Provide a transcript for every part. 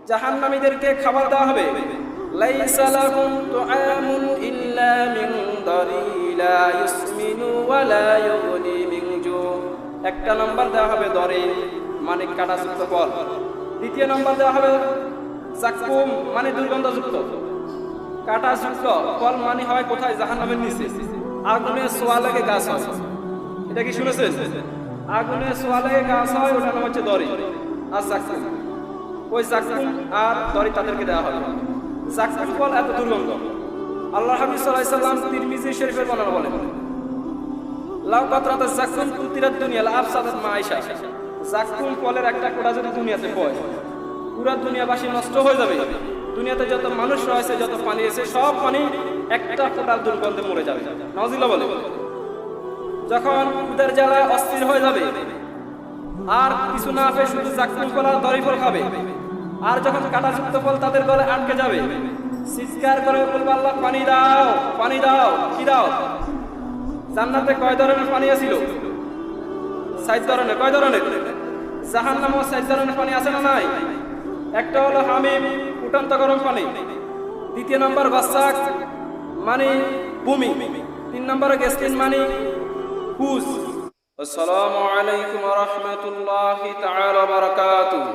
জাহান্নামীদেরকে খাবার দেওয়া হবে, লাইসা লাহুম তুআমুন ইল্লা মিন দারি লা ইউসমিনু ওয়া লা ইউগনি মিন জু। একটা নাম্বার দেওয়া হবে দরি, মানে কাঁটাযুক্ত ফল। দ্বিতীয় নাম্বার দেওয়া হবে জাক্কুম, মানে দুর্গন্ধযুক্ত। কাঁটাযুক্ত ফল মানে হয় কোথায়? জাহান্নামের নিচে আগুনে ছোঁয়া লেগে গাছ হয়। এটা কি শুনেছেন? আগুনে ছোঁয়া লেগে গাছ হয়, ওটার নাম হচ্ছে দরি আর জাক্কুম। ওই জাক্কুম আর দরি তাদেরকে দেওয়া হবে। জাক্কুম ফল এত দুর্গন্ধ, আল্লাহ হাবিব সাল্লাল্লাহু আলাইহি ওয়াসাল্লাম তিরমিজি শরীফের বর্ণনা বলেন, লাউ কাতরাতাজ জাক্কুম তুতিরাদ দুনিয়া লা আফসাদাত মা আয়েশা। জাক্কুম ফলের একটা কোড়া যদি দুনিয়াতে পড়ে, পুরো দুনিয়াবাসী নষ্ট হয়ে যাবে। দুনিয়াতে যত মানুষ রয়েছে, যত পানি আছে, সব পানি একটা ফোঁটার দুর্গন্ধে মরে যাবে। নাউযুবিল্লাহ বলে। যখন উদের জ্বালা অস্থির হয়ে যাবে আর কিছু না পেয়ে শুধু জাক্কুম ফল আর দরি ফল খাবে, আর যখন কাঁটাযুক্ত ফল তাদের গলে আটকে যাবে, চিৎকার করে বলবে, আল্লাহ পানি দাও, পানি দাও। কি দাও? জান্নাতে কয় ধরনের পানি আছিল? 7 ধরনের। কয় ধরনের? জাহান্নামে 7 ধরনের পানি আছে না নাই? একটা হলো হামিম, ফুটন্ত গরম পানি। দ্বিতীয় নম্বর গাসাক, মানে ভূমি। 3 নম্বরে গেসলিন, মানে পুজ। আসসালামু আলাইকুম ওয়া রাহমাতুল্লাহি তাআলা ওয়া বারাকাতুহু।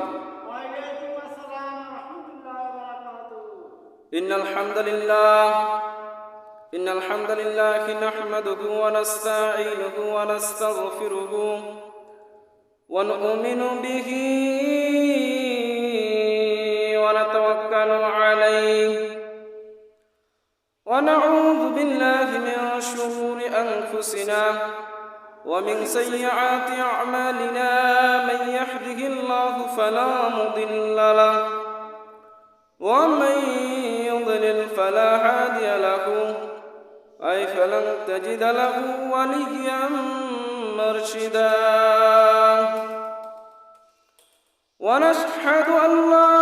إن الحمد لله نحمده ونستعينه ونستغفره ونؤمن به ونتوكل عليه ونعوذ بالله من شرور أنفسنا ومن سيئات أعمالنا. من يهده الله فلا مضل له ومن يضلل فلا هادي له، أي فلن تجد له وليا مرشدا. ونشهد أن لا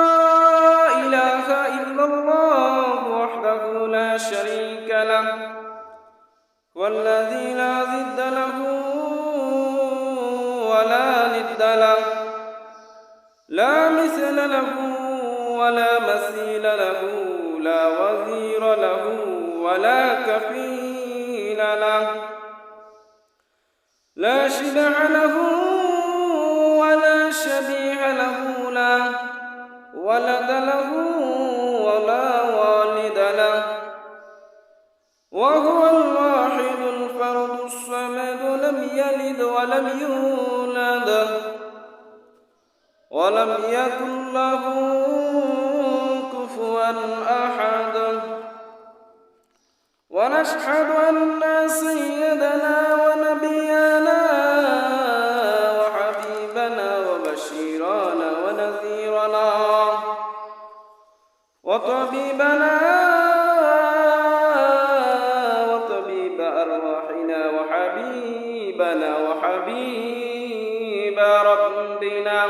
إله إلا الله وحده لا شريك له، والذي لا ضد له ولا ند له، لا مثل له ولا مثيل له، لا وزير له ولا كفيل له، لا شبع له ولا شبيه له، لا ولد له ولا والد له، وهو الواحد الفرد الصمد، لم يلد ولم يولد ولم يكن له كفوا أحد. ونشهد أن سيدنا ونبينا وحبيبنا وبشيرنا ونذيرنا وطبيبنا وطبيب أرواحنا وحبيبنا وحبيب ربنا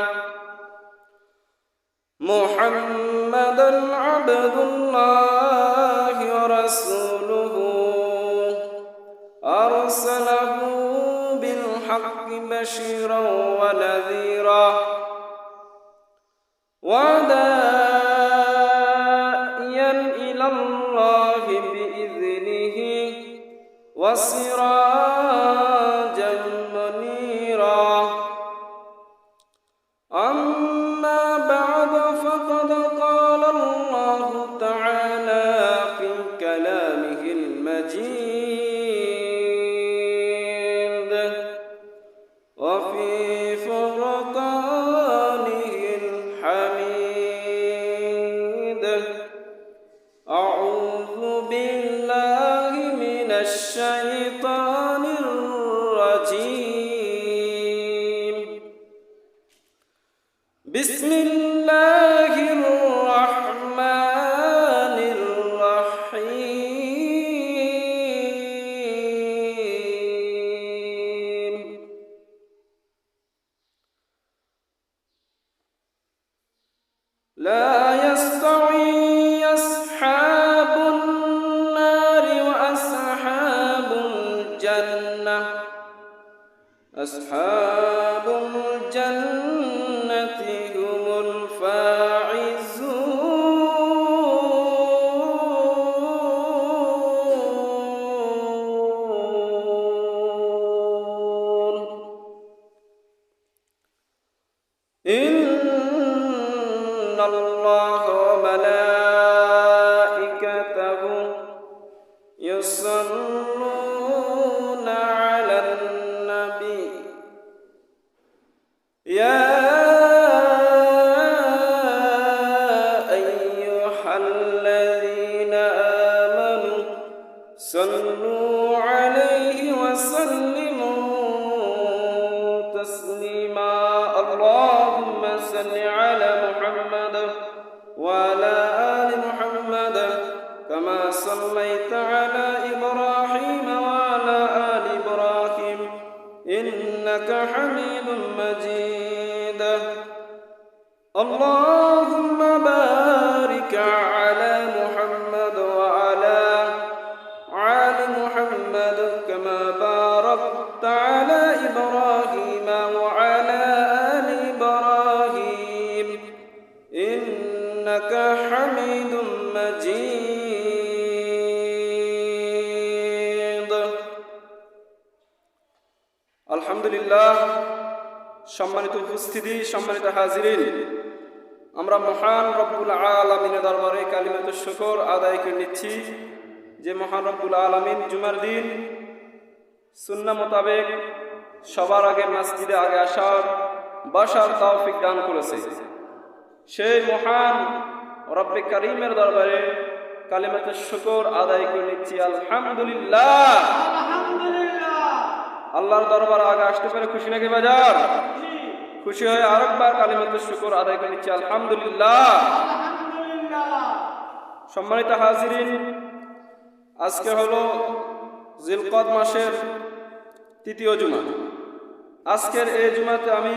محمدا عبد الله ورسوله، أرسله بالحق بشيرا ونذيرا وداعيا إلى الله بإذنه وسراجا منيرا. أما بعد، فقد قال الله تعالى في كلامه المجيد وفي فرقانه الحميد: أعوذ بالله من الشيطان الرجيم. بسم الله الرحمن الرحيم. لا يستوي أصحاب النار وأصحاب الجنة. أصحاب الجنة هم الفائزون. ইন্নাল্লাহা ওয়া মালাইকাতাহু ইউসাল্লুনা আলান নবী ইয়া আইয়ুহাল্লাযীনা আমানু সাল্লু আলাইহি ওয়া সাল্লিমু তাসলিমা আল্লাহুম্মা সাল্লি আলা মুহাম্মাদ ওয়া আলা আলি মুহাম্মাদ কামা সাল্লাইতা আলা ইব্রাহিম ওয়া আলা আলি ইব্রাহিম ইন্নাকা হামিদুম মাজিদ আল্লাহুম্মা বারিক আলা মুহাম্মাদ ওয়া আলা আলি মুহাম্মাদ কামা বারাকতা আলা ইব্রাহিম ওয়া আলা আলি ইব্রাহিম ইন্নাকা হামিদুম মাজিদ। আলহামদুলিল্লাহ। সম্মানিত উপস্থিতি, সম্মানিত হাজিরিন, আমরা মহান রব্বুল আলামিনের দরবারে কালিমাতুশ শুকর আদায় করে নিচ্ছি যে মহান রব্বুল আলামিন জুমার দিন সুন্নাহ মোতাবেক সবার আগে মসজিদে আগে আসার বসার তৌফিক দান করেছে। সেই মহান রব্বে কারীমের দরবারে কালিমাতুশ শুকর আদায় করে নিচ্ছি আলহামদুলিল্লাহ। আল্লাহর দরবারে আগে আসতে পেরে খুশি নাকি বাজার? খুশি হয়ে আরেকবার কালিমাতুশ শুকর আদায় করে নিচ্ছি আলহামদুলিল্লাহ। সম্মানিত হাজিরিন, আজকে হলো জিলকদ মাসের তৃতীয় জুমা। আজকের এই জুমাতে আমি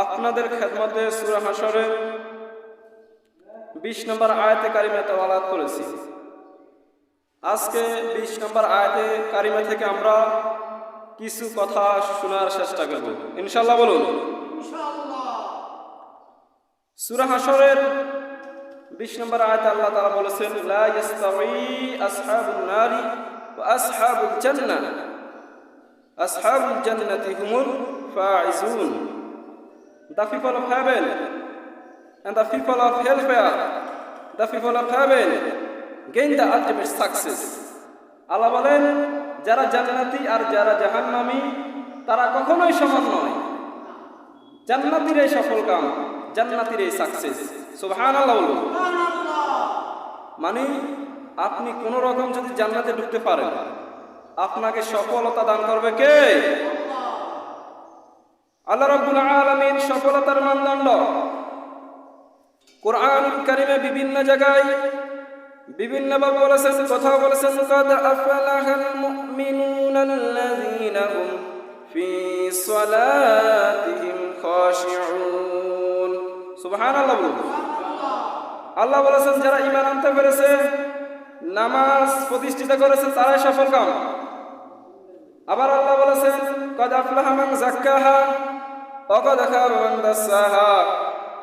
আপনাদের খেদমতে সূরা হাশরের 20 নম্বর আয়াতে কারিমা তেলাওয়াত করেছি। আজকে 20 নম্বর আয়াতে কারিমা থেকে আমরা কিছু কথা শোনার চেষ্টা করব ইনশাআল্লাহ। বলুন ইনশাআল্লাহ। সূরা হাশরের 20 নম্বর আয়াতে আল্লাহ তাআলা বলেছেন, লা ইয়াস্তাউই আসহাবুন নারি ওয়া আসহাবুল জান্নাহ আসহাবুল জান্নাতি হুমুল Faizun. The people of heaven and the people of hellfire, the people of heaven gain the ultimate success. আল্লাহ বলেন, যারা জান্নাতি আর যারা জাহান্নামী তারা কখনোই সমান নয়। জান্নাতীর এই সফল কাম, জান্নাতীর এই সাকসেস। সুবহানাল্লাহ বলুন। মানে আপনি কোন রকম যদি জান্নাতে ঢুকতে পারেন, আপনাকে সফলতা দান করবে কে? আল্লাহ রাব্বুল আলামিন সফলতার মানদণ্ড কোরআনুল কারীমে বিভিন্ন জায়গায় বিভিন্নভাবে বলেছেন, কথা বলেছেন। কাদ আফলাহাল মুমিনুনাল্লাযীনা হুম ফি সালাতিহিম খাশিউন। সুবহানাল্লাহ বলুন। আল্লাহ বলেছেন, যারা ঈমান আনতে পেরেছে, নামাজ প্রতিষ্ঠিত করেছে, তারাই সফল কাম। আবার আল্লাহ বলেছেন, কাদ আফলাহা মান যাক্কাহা ওয়া কাদ খাবা মান দাসাহা।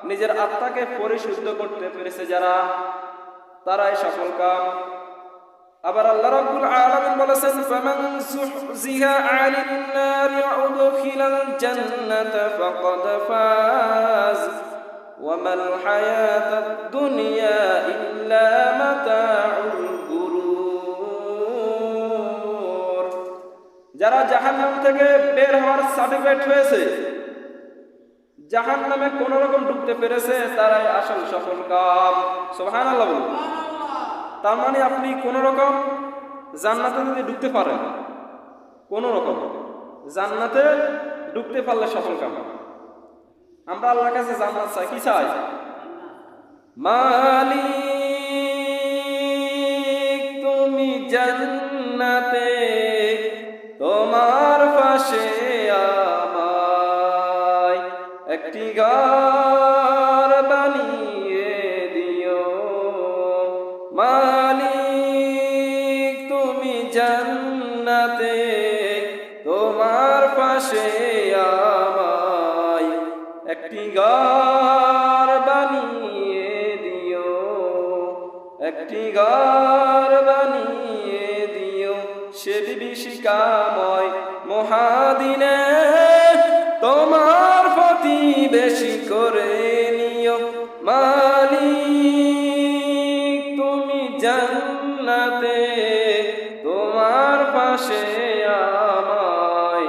নিজের আত্মাকে পরিশুদ্ধ করতে পেরেছে যারা, তারাই সফল কাম। আবার আল্লাহ রাব্বুল আলামিন বলেছেন, ফামান যুহজিহা আনিন নারি ওয়া উদখিলাল জান্নাতা ফাকাদ ফাজ ওয়া মাল হায়াতুদ দুনিয়া ইল্লা মাতাউল গুরুর। যারা জাহান্নাম থেকে বের হওয়ার সার্টিফিকেট হয়েছে, জাহান্নামে কোন রকম ঢুকতে পেরেছে, তারাই আসল সফল কাম। সুবহানাল্লাহ বলুন। তার মানে আপনি কোন রকম জান্নাতে যদি ঢুকতে পারেন, কোন রকম জান্নাতে ঢুকতে পারলে সফল কাম। আমরা আল্লাহর কাছে জান্নাত চাই, কি চাই? মালিক তুমি জান্নাতে, তোমার পাশে আমায় একটি ঘর বানিয়ে দিও। মালিক তুমি জান্নাতে, তোমার পাশে আমায় একটি ঘর বানিয়ে দিও, একটি ঘর বানিয়ে দিও। সে বিভীষিকাময় মহাদিনে তোমার প্রতি বেশি করে নিও। মালিক তুমি জান্নাতে তোমার পাশে আমায়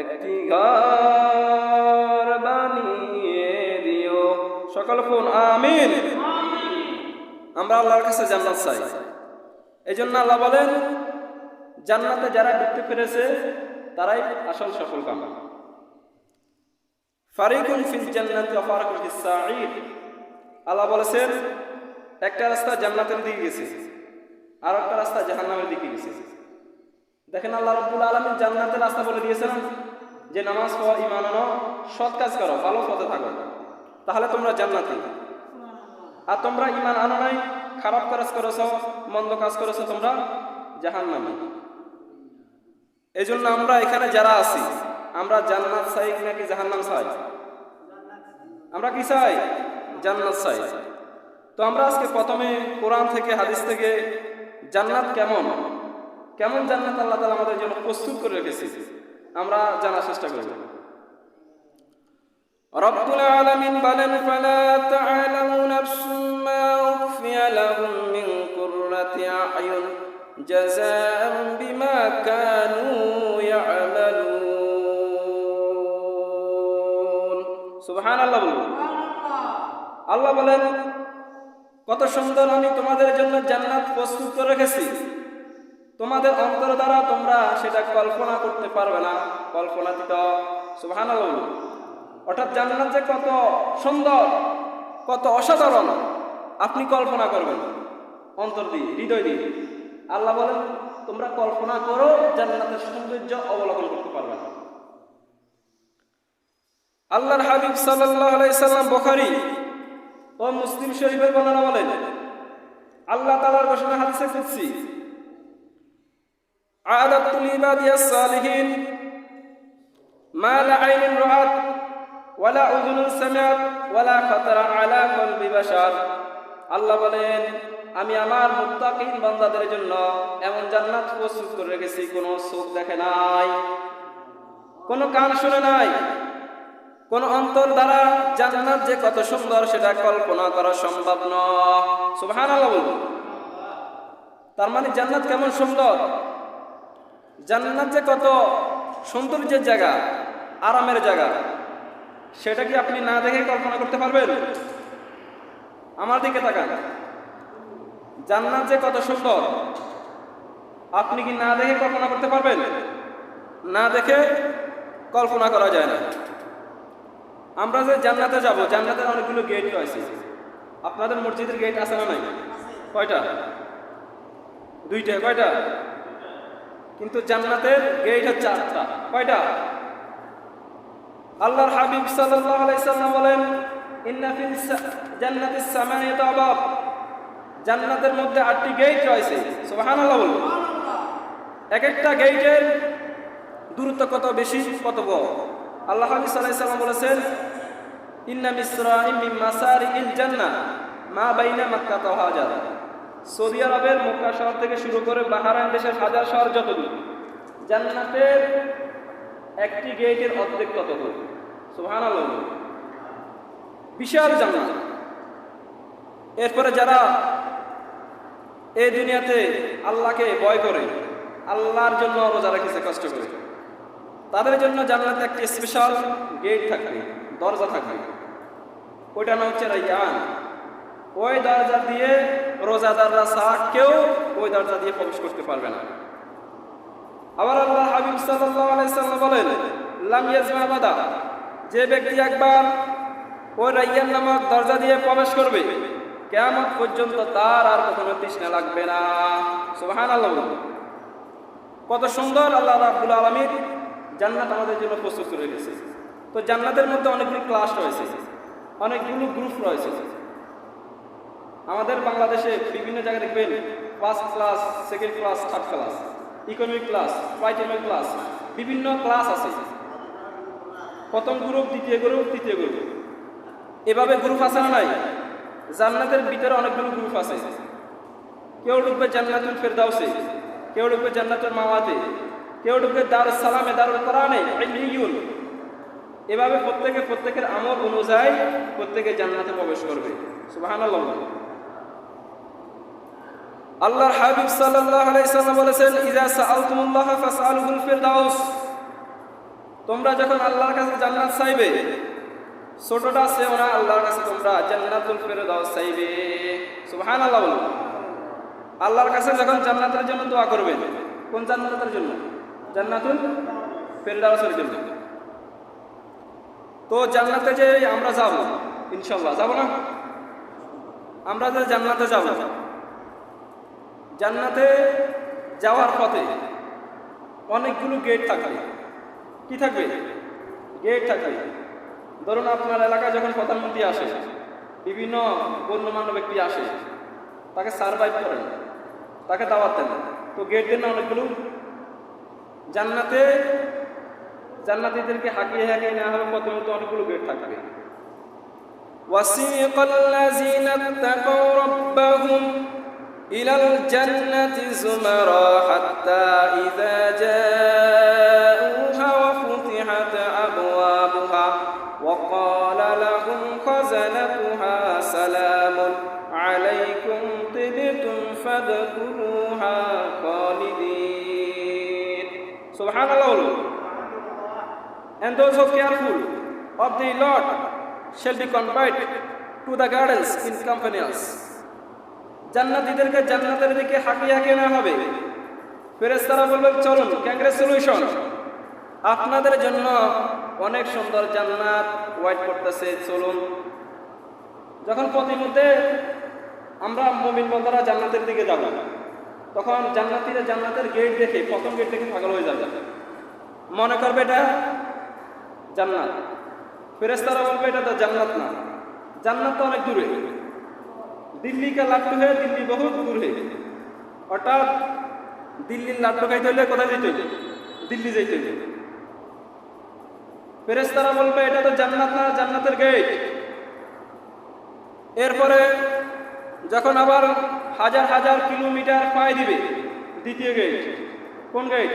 একটি ঘর বানিয়ে দিও। সকল ফোন আমিন। আমরা আল্লাহর কাছে জান্নাত চাই। এই জন্য আল্লাহ বলেন জান্নাতে যারা ঢুকতে পেরেছে তারাই আসল সফল কাম। ফারিকুন ফিল জান্নাতি ওয়া ফারিকুন ফিস সাঈদ। আল্লাহ বলেছেন একটা রাস্তা জান্নাতের দিকে গেছে আর একটা রাস্তা জাহান্নামের দিকে গেছে। দেখেন আল্লাহ রাব্বুল আলামিন জান্নাতের রাস্তা বলে দিয়েছেন যে নামাজ পড়ো, ঈমান আনো, সৎ কাজ করো, ভালো পথে থাকো, তাহলে তোমরা জান্নাতি। আর তোমরা ঈমান আনো নাই, খারাপ কাজ করেছো, মন্দ কাজ করেছো, তোমরা জাহান্নামী। এই জন্য আমরা এখানে যারা আছি আমরা জান্নাত চাই নাকি জাহান্নাম চাই? আমরা কি চাই? জান্নাত চাই। তো আমরা আজকে প্রথমে কোরআন থেকে হাদিস থেকে জান্নাত কেমন কেমন জান্নাত আল্লাহ তাআলা আমাদের জন্য প্রস্তুত করে রেখেছে আমরা জানার চেষ্টা করব। রব্বুল আলামিন বলেন ফালা তা'লামু নাফসুম মা উখফিয়া লাহুম মিন কুররাতি আ'য়ুন জাযাআন বিমা কানু ইয়া'মালুন। সুবহানাল্লাহ। আল্লাহ বলেন কত সুন্দর আমি তোমাদের জন্য জান্নাত প্রস্তুত করে রেখেছি, তোমাদের অন্তর দ্বারা তোমরা সেটা কল্পনা করতে পারবে না, কল্পনাতীত। সুবহানাল্লাহ। অর্থাৎ জান্নাত যে কত সুন্দর, কত অসাধারণ আপনি কল্পনা করবেন অন্তর দিয়ে, হৃদয় দিয়ে। আল্লাহ বলেন তোমরা কল্পনা করো, জান্নাতের সৌন্দর্য অবলোকন করতে পারবে না। আল্লাহর হাবিব সাল্লাল্লাহু আলাইহি সাল্লাম বুখারী ও মুসলিম শরীফের বর্ণনা বলেন আল্লাহ তাআলার ঘোষণা হাদিসে কুদসি আ'দাতু লিবাদিয়াস সালিহিন মা লা আইনুন রাআত ওয়ালা উযুনুন সামিআত ওয়ালা খাতারা আলা কলবি বাশার। আল্লাহ বলেন আমি আমার মুত্তাকিন বান্দাদের জন্য এমন জান্নাত প্রস্তুত করে রেখেছি কোনো চোখ দেখে নাই, কোনো কান শুনে নাই, কোন অন্তর দ্বারা জান্নাত যে কত সুন্দর সেটা কল্পনা করা সম্ভব নয়। সুবহানাল্লাহ। তার মানে জান্নাত কেমন সুন্দর, জান্নাত যে কত সৌন্দর্যের জায়গা, আরামের জায়গা, সেটা কি আপনি না দেখে কল্পনা করতে পারবেন? আমার দিকে তাকান। জান্নাত যে কত সুন্দর আপনি কি না দেখে কল্পনা করতে পারবেন? না দেখে কল্পনা করা যায় না। আমরা যে জান্নাতে যাব, জান্নাতের অনেকগুলো গেট রয়েছে। আপনাদের মসজিদের গেট আছে না নাই? কয়টা? দুইটা। কয়টা? কিন্তু জান্নাতের গেট হচ্ছে 8টা। কয়টা? আল্লাহর হাবিব সাল্লাল্লাহু আলাইহি সাল্লাম বলেন ইন্না ফিল জান্নাতিস সামানিয়াতা আবাব। জান্নাতের মধ্যে 8টি গেট রয়েছে। সুবহানাল্লাহ। এক একটা গেটের দূরত্ব কত বেশি, কত বড়। আল্লাহ হাবিব সাল্লাল্লাহু আলাইহি সাল্লাম বলেছেন ইন্না মিসরাইম মিন মাসারিল জান্নাহ মা বাইনা মক্কা ওয়া হাজার। সৌদি আরবের মক্কা শহর থেকে শুরু করে বাহরাইন দেশের হাজার শহর যত দূর, জান্নাতের একটি গেটের অর্ধেক তত দূর। সুবহানাল্লাহ। বিশাল জান্নাত। এরপরে যারা এই দুনিয়াতে আল্লাহকে ভয় করে, আল্লাহর জন্য রোজা রেখেছে কষ্ট করে, তাদের জন্য জান্নাতে একটি স্পেশাল গেট থাকবে, দরজা থাকবে। ওইটা নাম হচ্ছে রাইয়ান। ওই দরজা দিয়ে রোজাদাররা ছাড়া কেউ ওই দরজা দিয়ে প্রবেশ করতে পারবে না। আবার আল্লাহ হাবিব সাল্লাল্লাহু আলাইহি সাল্লাম বলেন লাম ইয়াজমা আবাদা, যে ব্যক্তি একবার ওই রাইয়ান নামক দরজা দিয়ে প্রবেশ করবে কিয়ামত পর্যন্ত তার আর কখনো তৃষ্ণা লাগবে না। সুবহানাল্লাহ। কত সুন্দর আল্লাহ রাব্বুল আলামিন জান্নাত আমাদের জন্য প্রস্তুত করে রেখেছে। তো জান্নাতের মধ্যে অনেকগুলো ক্লাস রয়েছে, অনেকগুলো গ্রুপ রয়েছে। আমাদের বাংলাদেশে বিভিন্ন জায়গায় দেখবেন first class, second class, third class, economic class, primary class, বিভিন্ন ক্লাস আছে। প্রথম গ্রুপ, দ্বিতীয় গ্রুপ, তৃতীয় গ্রুপ, এভাবে গ্রুপ আছে না নাই? জান্নাতের ভিতরে অনেকগুলো গ্রুপ আছে। কেউ ঢুকবে জান্নাতুল ফেরদাউসে, কেউ ঢুকবে জান্নাতুল মাওয়াতে, কেউ ঢুকবে দারুস সালামে, দারুল কোরআনে, ইলমিয়ুন। এভাবে প্রত্যেকের আমল অনুযায়ী প্রত্যেকে জান্নাতে প্রবেশ করবে। সুবহানাল্লাহ। আল্লাহর হাবিব সাল্লাল্লাহু আলাইহি সাল্লাম বলেছেন, ইযা সাআলতুমুল্লাহ ফাসআলুহুল ফিরদাউস। তোমরা যখন আল্লাহর কাছে জান্নাত চাইবে, ছোটটা চেও না, আল্লাহর কাছে তোমরা জান্নাতুল ফিরদাউস চাইবে। সুবহানাল্লাহ বলুন। আল্লাহর কাছে যখন জান্নাতের জন্য দোয়া করবেন, কোন জান্নাতের জন্য? জান্নাতুল ফিরদাউসের জন্য। তো জান্নাতে যে আমরা যাব, ইনশাআল্লাহ যাব না? আমরা যে জান্নাতে যাব, জান্নাতে যাওয়ার পথে অনেকগুলো গেট থাকবে। কি থাকবে? গেট থাকবে। ধরুন আপনার এলাকায় যখন প্রধানমন্ত্রী আসে, বিভিন্ন গণ্যমান্য ব্যক্তি আসে, তাকে সারভাইভ করেন, তাকে দাওয়াত দেন, তো গেট দেন না অনেকগুলো। জান্নাতীদেরকে হাঁকিয়ে নেওয়া হবে, প্রথমত অনেকগুলো গেট থাকবে। وَسِيقَ الَّذِينَ اتَّقَوْا رَبَّهُمْ إِلَى الْجَنَّةِ زُمَرًا حَتَّى إِذَا جَاءُوهَا وَفُتِحَتْ أَبْوَابُهَا وَقَالَ لَهُمْ خَزَنَتُهَا سَلَامٌ عَلَيْكُمْ طِبْتُمْ فَادْخُلُوهَا خَالِدِينَ. Subhanallah. And those who are careful of the Lord shall be converted to the gardens in companies. জান্নাতীদেরকে জান্নাতের দিকে হাঁকিয়ে নেওয়া হবে। ফেরেশতারা বলবে, চলুন, কংগ্রেচুলেশন, আপনাদের জন্য অনেক সুন্দর জান্নাত ওয়েট করতেছে, চলুন। যখন পথিমধ্যে আমরা মুমিন বান্দারা জান্নাতের দিকে যাব, তখন জান্নাতীরা জান্নাতের গেট দেখে, প্রথম গেট দেখে পাগল হয়ে যাবে, মনে করবে এটা জান্নাত। ফেরেশতারা বলবে এটা তো জান্নাত না, জান্নাত তো অনেক দূরে, দিল্লি কা লাড্ডু হয়ে দিল্লি বহুত দূরে। অর্থাৎ দিল্লির লাড্ডু খাইতে হলে কোথায় যেতে হবে? দিল্লি যেতে হবে। ফেরেশতারা বলবে এটা তো জান্নাত না, জান্নাতের গেট। এরপরে যখন আবার হাজার হাজার কিলোমিটার পায়ে দিবে, দ্বিতীয় গেট। কোন গেট?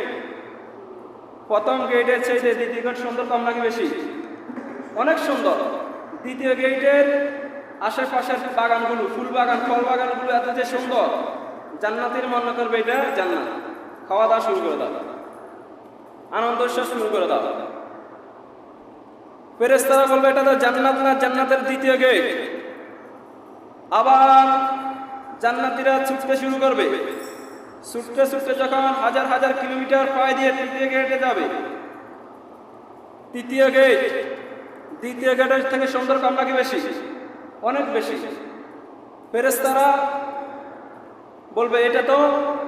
প্রথম গেটের চাইতে দ্বিতীয় গেট সুন্দর কম নাকি বেশি? অনেক সুন্দর। দ্বিতীয় গেটের আশেপাশের বাগানগুলো, ফুল বাগান, ফল বাগানগুলো এত যে সুন্দর, জান্নাতের মনে করবে এটা জান্নাত। খাওয়া দাওয়া শুরু করে দাও, আনন্দ উৎসব শুরু করে দাও। ফেরেশতারা বলবে এটা তো জান্নাত না, জান্নাতের দ্বিতীয় গেট। আবার জান্নাতীরা ছুটতে শুরু করবে। ছুটতে ছুটতে যখন হাজার হাজার কিলোমিটার পায়ে দিয়ে তৃতীয় গেটে যাবে, তৃতীয় গেট দ্বিতীয় গেটের থেকে সুন্দর কম নাকি বেশি? অনেক বেশি। ফেরেশতারা বলবে এটা তো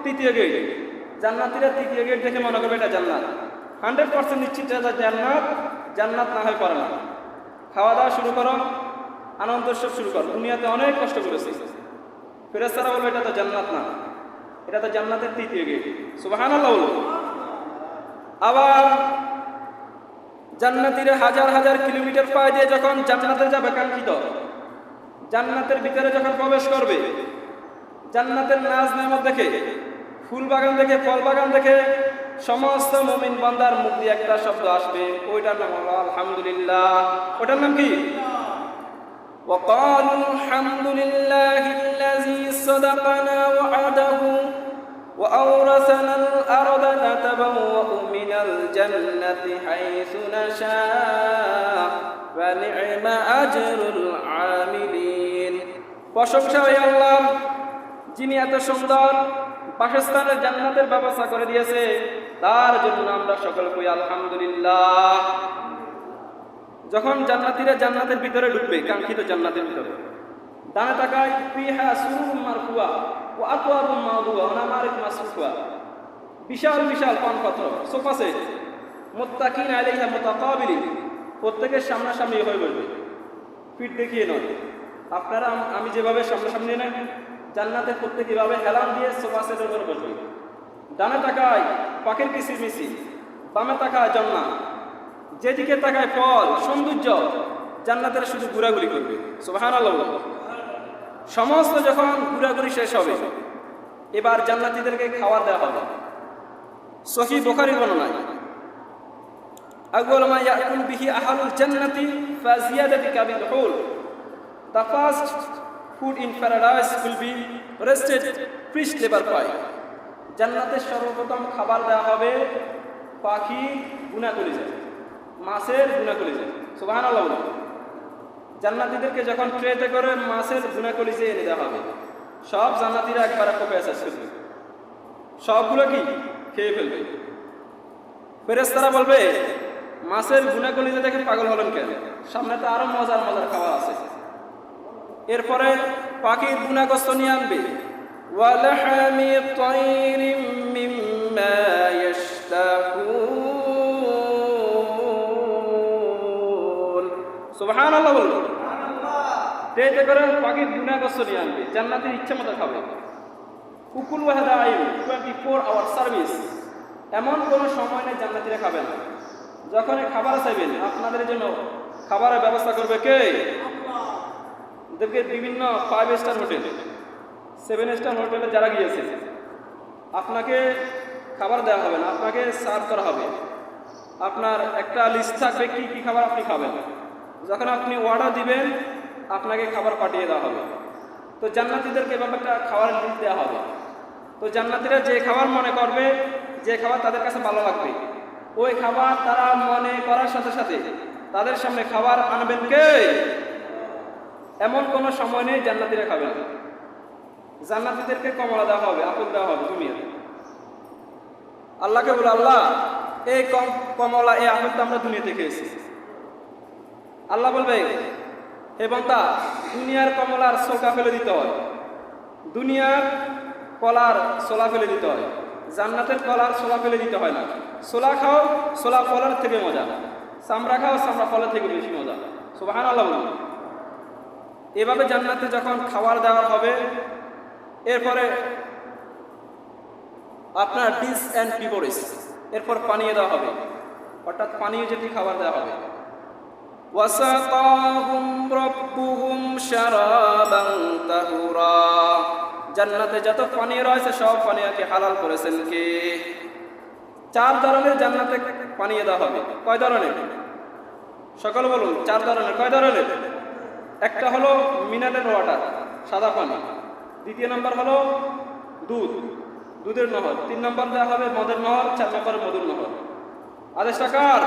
তৃতীয় গেট। জান্নাতীরা তৃতীয় গেট দেখে মনে করবে এটা জান্নাত। 100% নিশ্চিত জান্নাত, জান্নাত না হয় পারে না। খাওয়া দাওয়া শুরু করো, আনন্দ উৎসব শুরু করো, দুনিয়াতে অনেক কষ্ট করেছে। ফেরেশতারা বলবে এটা তো জান্নাত না, এটা তো জান্নাতের তৃতীয় গেট। সুবহানাল্লাহ। আবার জান্নাতীরা হাজার হাজার কিলোমিটার পায়ে দিয়ে যখন জান্নাতে যাবে, কাঙ্ক্ষিত জান্নাতের ভিতরে যখন প্রবেশ করবে, জান্নাতের নাজ নেয়ামত দেখে, ফুল বাগান দেখে, ফল বাগান দেখে সমস্ত মুমিন বান্দার মুখ দিয়ে একটা শব্দ আসবে, ওইটার নাম হলো আলহামদুলিল্লাহ। ওটার নাম কি? وقالوا الحمد لله الذي صدقنا وعده وأورثنا الأرض نتبوأ من الجنة حيث نشاء ونعم أجر العاملين. প্রশংসা হয় আল্লাহ, যিনি এত সুন্দর বাসস্থানের জান্নাতের ব্যবস্থা করে দিয়েছে, তার জন্য আমরা সকল কই আলহামদুলিল্লাহ। যখন জান্নাতীরা জান্নাতের ভিতরে ঢুকবে, কাঙ্ক্ষিত জান্নাতের ভিতরে, ডানে তাকায়, ফিহা সুরুরুম মারফুয়া ওয়া আকওয়াবুম মাওদুয়া ওয়া নামারিক মাসফুফা, বিশাল বিশাল পানপাত্র, সোফা সেট, মুত্তাকিন আলাইহা মুতাকাবিলিন, প্রত্যেকের সামনাসামনি হয়ে বসবে, পিঠ দেখিয়ে নয়। আপনারা আমি যেভাবে সামনাসামনি নেন, জান্নাতে প্রত্যেক এভাবে হেলান দিয়ে সোফা সেটের উপর বসবে। ডানে তাকায় পাখির কিচিরমিচির, বামে তাকায় জান্নাত, যেদিকে তাকায় ফল, সৌন্দর্য, জান্নাতের শুধু ঘোরাঘুরি করবে। সুবহানাল্লাহ। সমস্ত যখন ঘোরাঘুরি শেষ হবে, এবার জান্নাতীদেরকে খাবার দেওয়া হবে। সহিহ বুখারীর বর্ণনায় أول ما يأكل به أهل الجنة فزيادة كبدحول. The first food in paradise will be roasted fish liver pie. জান্নাতের সর্বপ্রথম খাবার দেওয়া হবে পাখি ভুনা কলিজা, মাছের ভুনা কলিজা। সুবহানাল্লাহ। জান্নাতীদেরকে যখন ট্রেতে করে মাছের ভুনা কলিজা এনে দেওয়া হবে, সব জান্নাতীরা একবার কোপে শেষ করবে, সবগুলো কি খেয়ে ফেলবে। ফেরেশতারা বলবে মাছের ভুনা কলিজা দেখে পাগল হলেন কেন, সামনে তো আরো মজার মজার খাবার আছে। এরপরে পাখির ভুনা গোশত নিয়ে আনবে, ওয়ালাহামি তায়রিম মিম্মা ইয়াশতাকুন। সুবহানাল্লাহ বলুন। ট্রেতে করে পাখির ভুনা গোশত নিয়ে আনবে, জান্নাতের ইচ্ছা মতো খাবে। কুকুল ওয়াহাদা আইন 24 আওয়ার সার্ভিস, এমন কোনো সময় নেই জান্নাতীরা খাবে না। যখন খাবার চাইবেন আপনাদের জন্য খাবারের ব্যবস্থা করবে কে? দেখবে বিভিন্ন 5 স্টার হোটেল, 7 স্টার হোটেলে যারা গিয়েছে, আপনাকে খাবার দেওয়া হবে না, আপনাকে সার্ভ করা হবে। আপনার একটা লিস্ট থাকবে কি কি খাবার আপনি খাবেন। যখন আপনি অর্ডার দিবেন আপনাকে খাবার পাঠিয়ে দেওয়া হবে। তো জান্নাতীদেরকে এভাবে একটা খাবারের লিস্ট দেওয়া হবে। তো জান্নাতীরা যে খাবার মনে করবে, যে খাবার তাদের কাছে ভালো লাগবে, ওই খাবার তারা মনে করার সাথে সাথে তাদের সামনে খাবার আনবেন কে? এমন কোনো সময় নেই জান্নাতীরা খাবে না। জান্নাতীদেরকে কমলা দেওয়া হবে, আপেল দেওয়া হবে দুনিয়াতে। আল্লাহকে বলে, আল্লাহ এই কমলা এই আপেলটা আমরা দুনিয়াতে খেয়েছি। আল্লাহ বলবে, হে বান্দা, দুনিয়ার কমলার ছোকা ফেলে দিতে হয়, দুনিয়ার কলার ছোলা ফেলে দিতে হয়, জান্নাতের কলার ছোলা ফেলে দিতে হয় না। ছোলা খাও, ছোলা ফলের থেকে মজা, চামড়া খাও, চামড়া ফলের থেকে বেশি মজা। সুবহানাল্লাহ বলুন। এভাবে জান্নাতে যখন খাবার দেওয়া হবে, এরপরে আপনার ডিস অ্যান্ড পিপোরিস, এরপর পানীয় দেওয়া হবে, অর্থাৎ পানীয় যেটি খাবার দেওয়া হবে। ওয়াসাকাহুম রাব্বুহুম শারাবান তাহুরা। জান্নাতে যত পানীয় রয়েছে সব পানীয়কে হালাল করেছেন কে? 4 ধরনের জান্নাতে পানীয় দেওয়া হবে। কয় ধরনের? সকল বলুন। 4 ধরনের। কয় ধরনের? একটা হলো মিনারেল ওয়াটার, সাদা পানি। দ্বিতীয় নম্বর হলো দুধ, দুধের নহর। 3 নম্বর দেওয়া হবে মদের নহর, 4 নম্বর মধুর নহর। আদেশটা কার?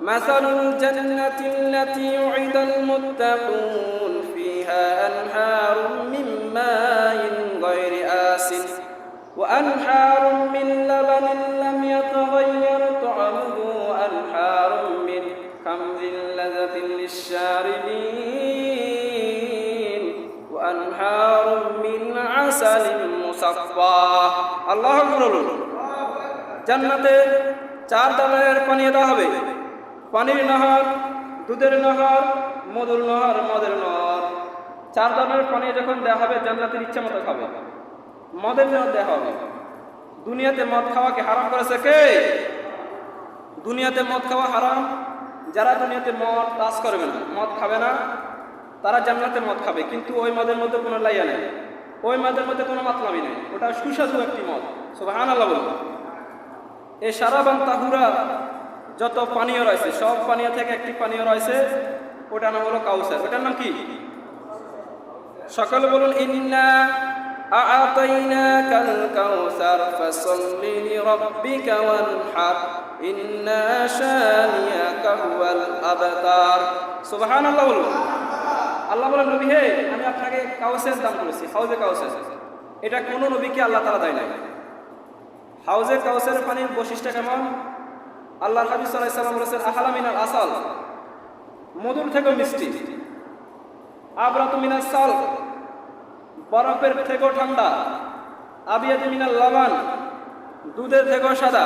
মাসালুল জান্নাতিল্লাতী উইদাল মুত্তাকুন ফিহা আনহারুম মিন মাইন গায়রি আসিন ওয়া আনহারুম মিন লাবানিন লাম ইয়াতাগায়্যার তা'আমুহু ওয়া আনহারুম মিন খামরিন লাযাতিন লিশ-শারিবিন ওয়া আনহারুম মিন আসালিন মুসাফফা। আল্লাহু আকবার বলুন। জান্নাতে 4 ধরনের পানীয় দেওয়া হবে। পানির নহর, দুধের নহর, মধুর নহর, মদের নহর। 4 ধরনের পানি যখন দেওয়া হবে জান্নাতের ইচ্ছা মতো খাবে। মদের নহর দেওয়া হবে। দুনিয়াতে মদ খাওয়াকে হারাম করেছে কে? দুনিয়াতে মদ খাওয়া হারাম। যারা দুনিয়াতে মদ পাস করবে না, মদ খাবে না, তারা জান্নাতে মদ খাবে, কিন্তু ওই মদের মধ্যে কোনো লাইয়া নেই, ওই মদের মধ্যে কোনো মাতলামি নেই, ওটা সুস্বাদু একটি মদ। সুবহানাল্লাহ বলুন। এই শারাবান তাহুরা যত পানীয় রয়েছে সব পানীয় থেকে একটি পানীয় রয়েছে, ওটার নাম হলো কাউসার। ওটার নাম কি? সকলে বলুন, ইন্না আ'তাইনাকাল কাউসার ফাসাল্লি লিরাব্বিকা ওয়ানহার ইন্না শানিয়াকা হুয়াল আবতার। সুবহানাল্লাহ বলুন। আল্লাহ বলেন, নবী হে, আমি আপনাকে কাউসার দান করেছি, হাউজে কাউসার। এটা কোনো নবীকে আল্লাহ তাআলা দেয় নাই। হাউজে কাউসারের পানির বৈশিষ্ট্য কেমন? আল্লাহ হাবিব সাল্লাল্লাহু আলাইহি ওয়াসাল্লাম বলেছেন, আহলা মিনাল আসাল, মধুর থেকেও মিষ্টি। আবরাতু মিনাস সাল, বরফের থেকেও ঠান্ডা। আবিয়াতু মিনাল লাবান, দুধের থেকেও সাদা।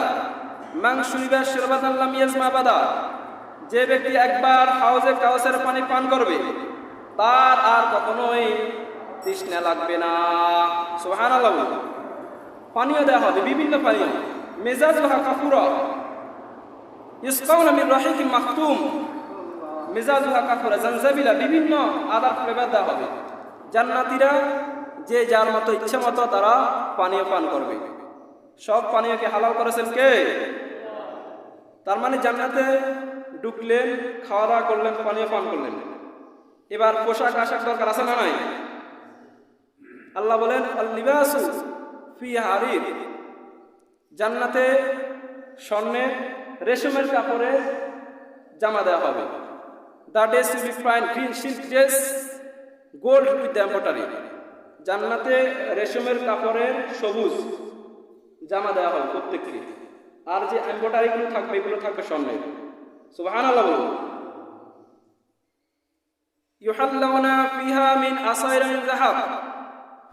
মাংসুরিবা শিরবাতান লাম ইয়াজমা বাদা, যে ব্যক্তি একবার হাউজে কাউসারের পানি পান করবে তার আর কখনোই তৃষ্ণা লাগবে না। সুবহানাল্লাহ। পানীয় দেওয়া হবে, বিভিন্ন পানীয়। মেজাজুহা কাফুরা ইসকাউনা মিন রাহিকিম মাখতুম, মেজাজুহা কাফুরা জানজাবিলা, বিভিন্ন আদার ফ্লেভার দেওয়া হবে। জান্নাতীরা যে যার মতো ইচ্ছা মতো তারা পানীয় পান করবে। সব পানীয়কে হালাল করেছেন কে? তার মানে জান্নাতে ঢুকলেন, খাওয়া দাওয়া করলেন, পানীয় পান করলেন, এবার পোশাক আশাক দরকার আছে না নাই? আল্লাহ বলেন আল লিবাসু ফিহা হারির, জান্নাতে স্বর্ণের রেশমের কাপড়ে জামা দেওয়া হবে। The dress will be fine green silk dress gold with the embroidery, জান্নাতে রেশমের কাপড়ের সবুজ জামা দেওয়া হবে প্রত্যেককে, আর যে এম্ব্রয়ডারিগুলো থাকবে এগুলো থাকবে স্বর্ণের। সুবহানাল্লাহ বলুন। ইউহাল্লাউনা ফিহা মিন আসাইরা মিন যাহাব,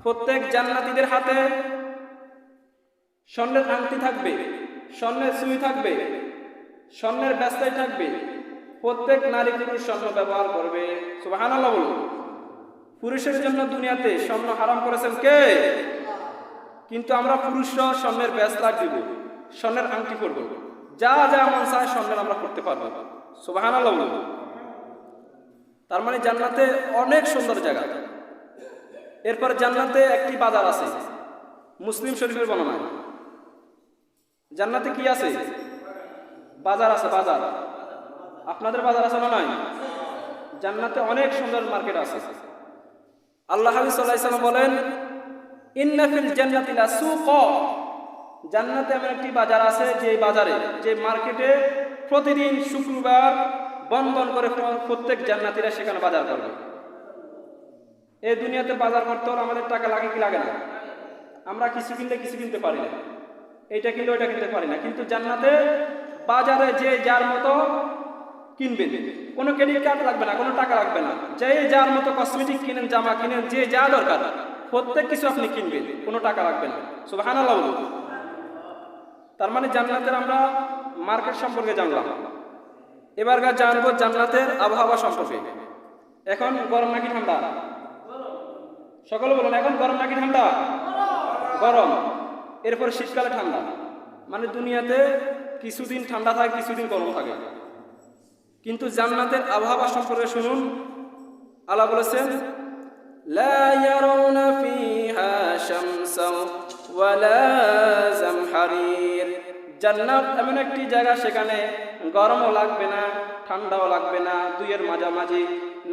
প্রত্যেক জান্নাতীদের হাতে স্বর্ণের আংটি থাকবে, স্বর্ণের সুই থাকবে, স্বর্ণের ব্যস্তাই থাকবে। প্রত্যেক নারী পুরুষ স্বর্ণ ব্যবহার করবে। সুবহানাল্লাহ বলুন। পুরুষের জন্য দুনিয়াতে স্বর্ণ হারাম করেছেন কে? কিন্তু আমরা পুরুষরা স্বর্ণের ব্যস্তা দিব, স্বর্ণের আংটি পরব, যা যা মন চায় স্বর্ণের আমরা করতে পারবো। সুবহানাল্লাহ বলুন। তার মানে জান্নাতে অনেক সুন্দর জায়গা। এরপর জান্নাতে একটি বাজার আছে, মুসলিম শরীফের বর্ণনা। জান্নাতে কি আছে? বাজার আছে, বাজার। আপনাদের বাজার আছে না নাই? জান্নাতে অনেক সুন্দর মার্কেট আছে। আল্লাহ হাবিব সাল্লাল্লাহু আলাইহি সাল্লাম বলেন ইন্না ফিল জান্নাতি লাসুক, জান্নাতে এমন একটি বাজার আছে যে বাজারে, যে মার্কেটে প্রতিদিন শুক্রবার বন্ধ করে প্রত্যেক জান্নাতীরা সেখানে বাজার করবে। এই দুনিয়াতে বাজার করতে হলে আমাদের টাকা লাগে কি লাগে না? আমরা কিছু কিনলে কিছু কিনতে পারি না, এইটা কিনলে ওইটা কিনতে পারি না। কিন্তু জান্নাতে বাজারে যে যার মতো কিনবেন, কোনো ক্রেডিট কার্ড লাগবে না, কোনো টাকা লাগবে না। যে যার মতো কসমেটিক কিনেন, জামা কিনেন, যে যা দরকার প্রত্যেক কিছু আপনি কিনবেন, কোনো টাকা লাগবে না। সুবহানাল্লাহ বলুন। তার মানে জান্নাতের আমরা মার্কেট সম্পর্কে জানলাম। এবার জানবো জান্নাতের আবহাওয়া সম্পর্কে। এখন গরম নাকি ঠান্ডা? সকলে বলুন, এখন গরম নাকি ঠান্ডা? গরম। এরপর শীতকালে ঠান্ডা। মানে দুনিয়াতে কিছুদিন ঠান্ডা থাকে, কিছুদিন গরম থাকে। কিন্তু জান্নাতের আবহাওয়া সম্পর্কে শুনুন। আল্লাহ বলেছেন লা ইয়ারাউনা ফিহা শামসাও ওয়ালা জামহারির, জান্নাত এমন একটি জায়গা সেখানে গরমও লাগবে না, ঠান্ডাও লাগবে না, দুইয়ের মাঝামাঝি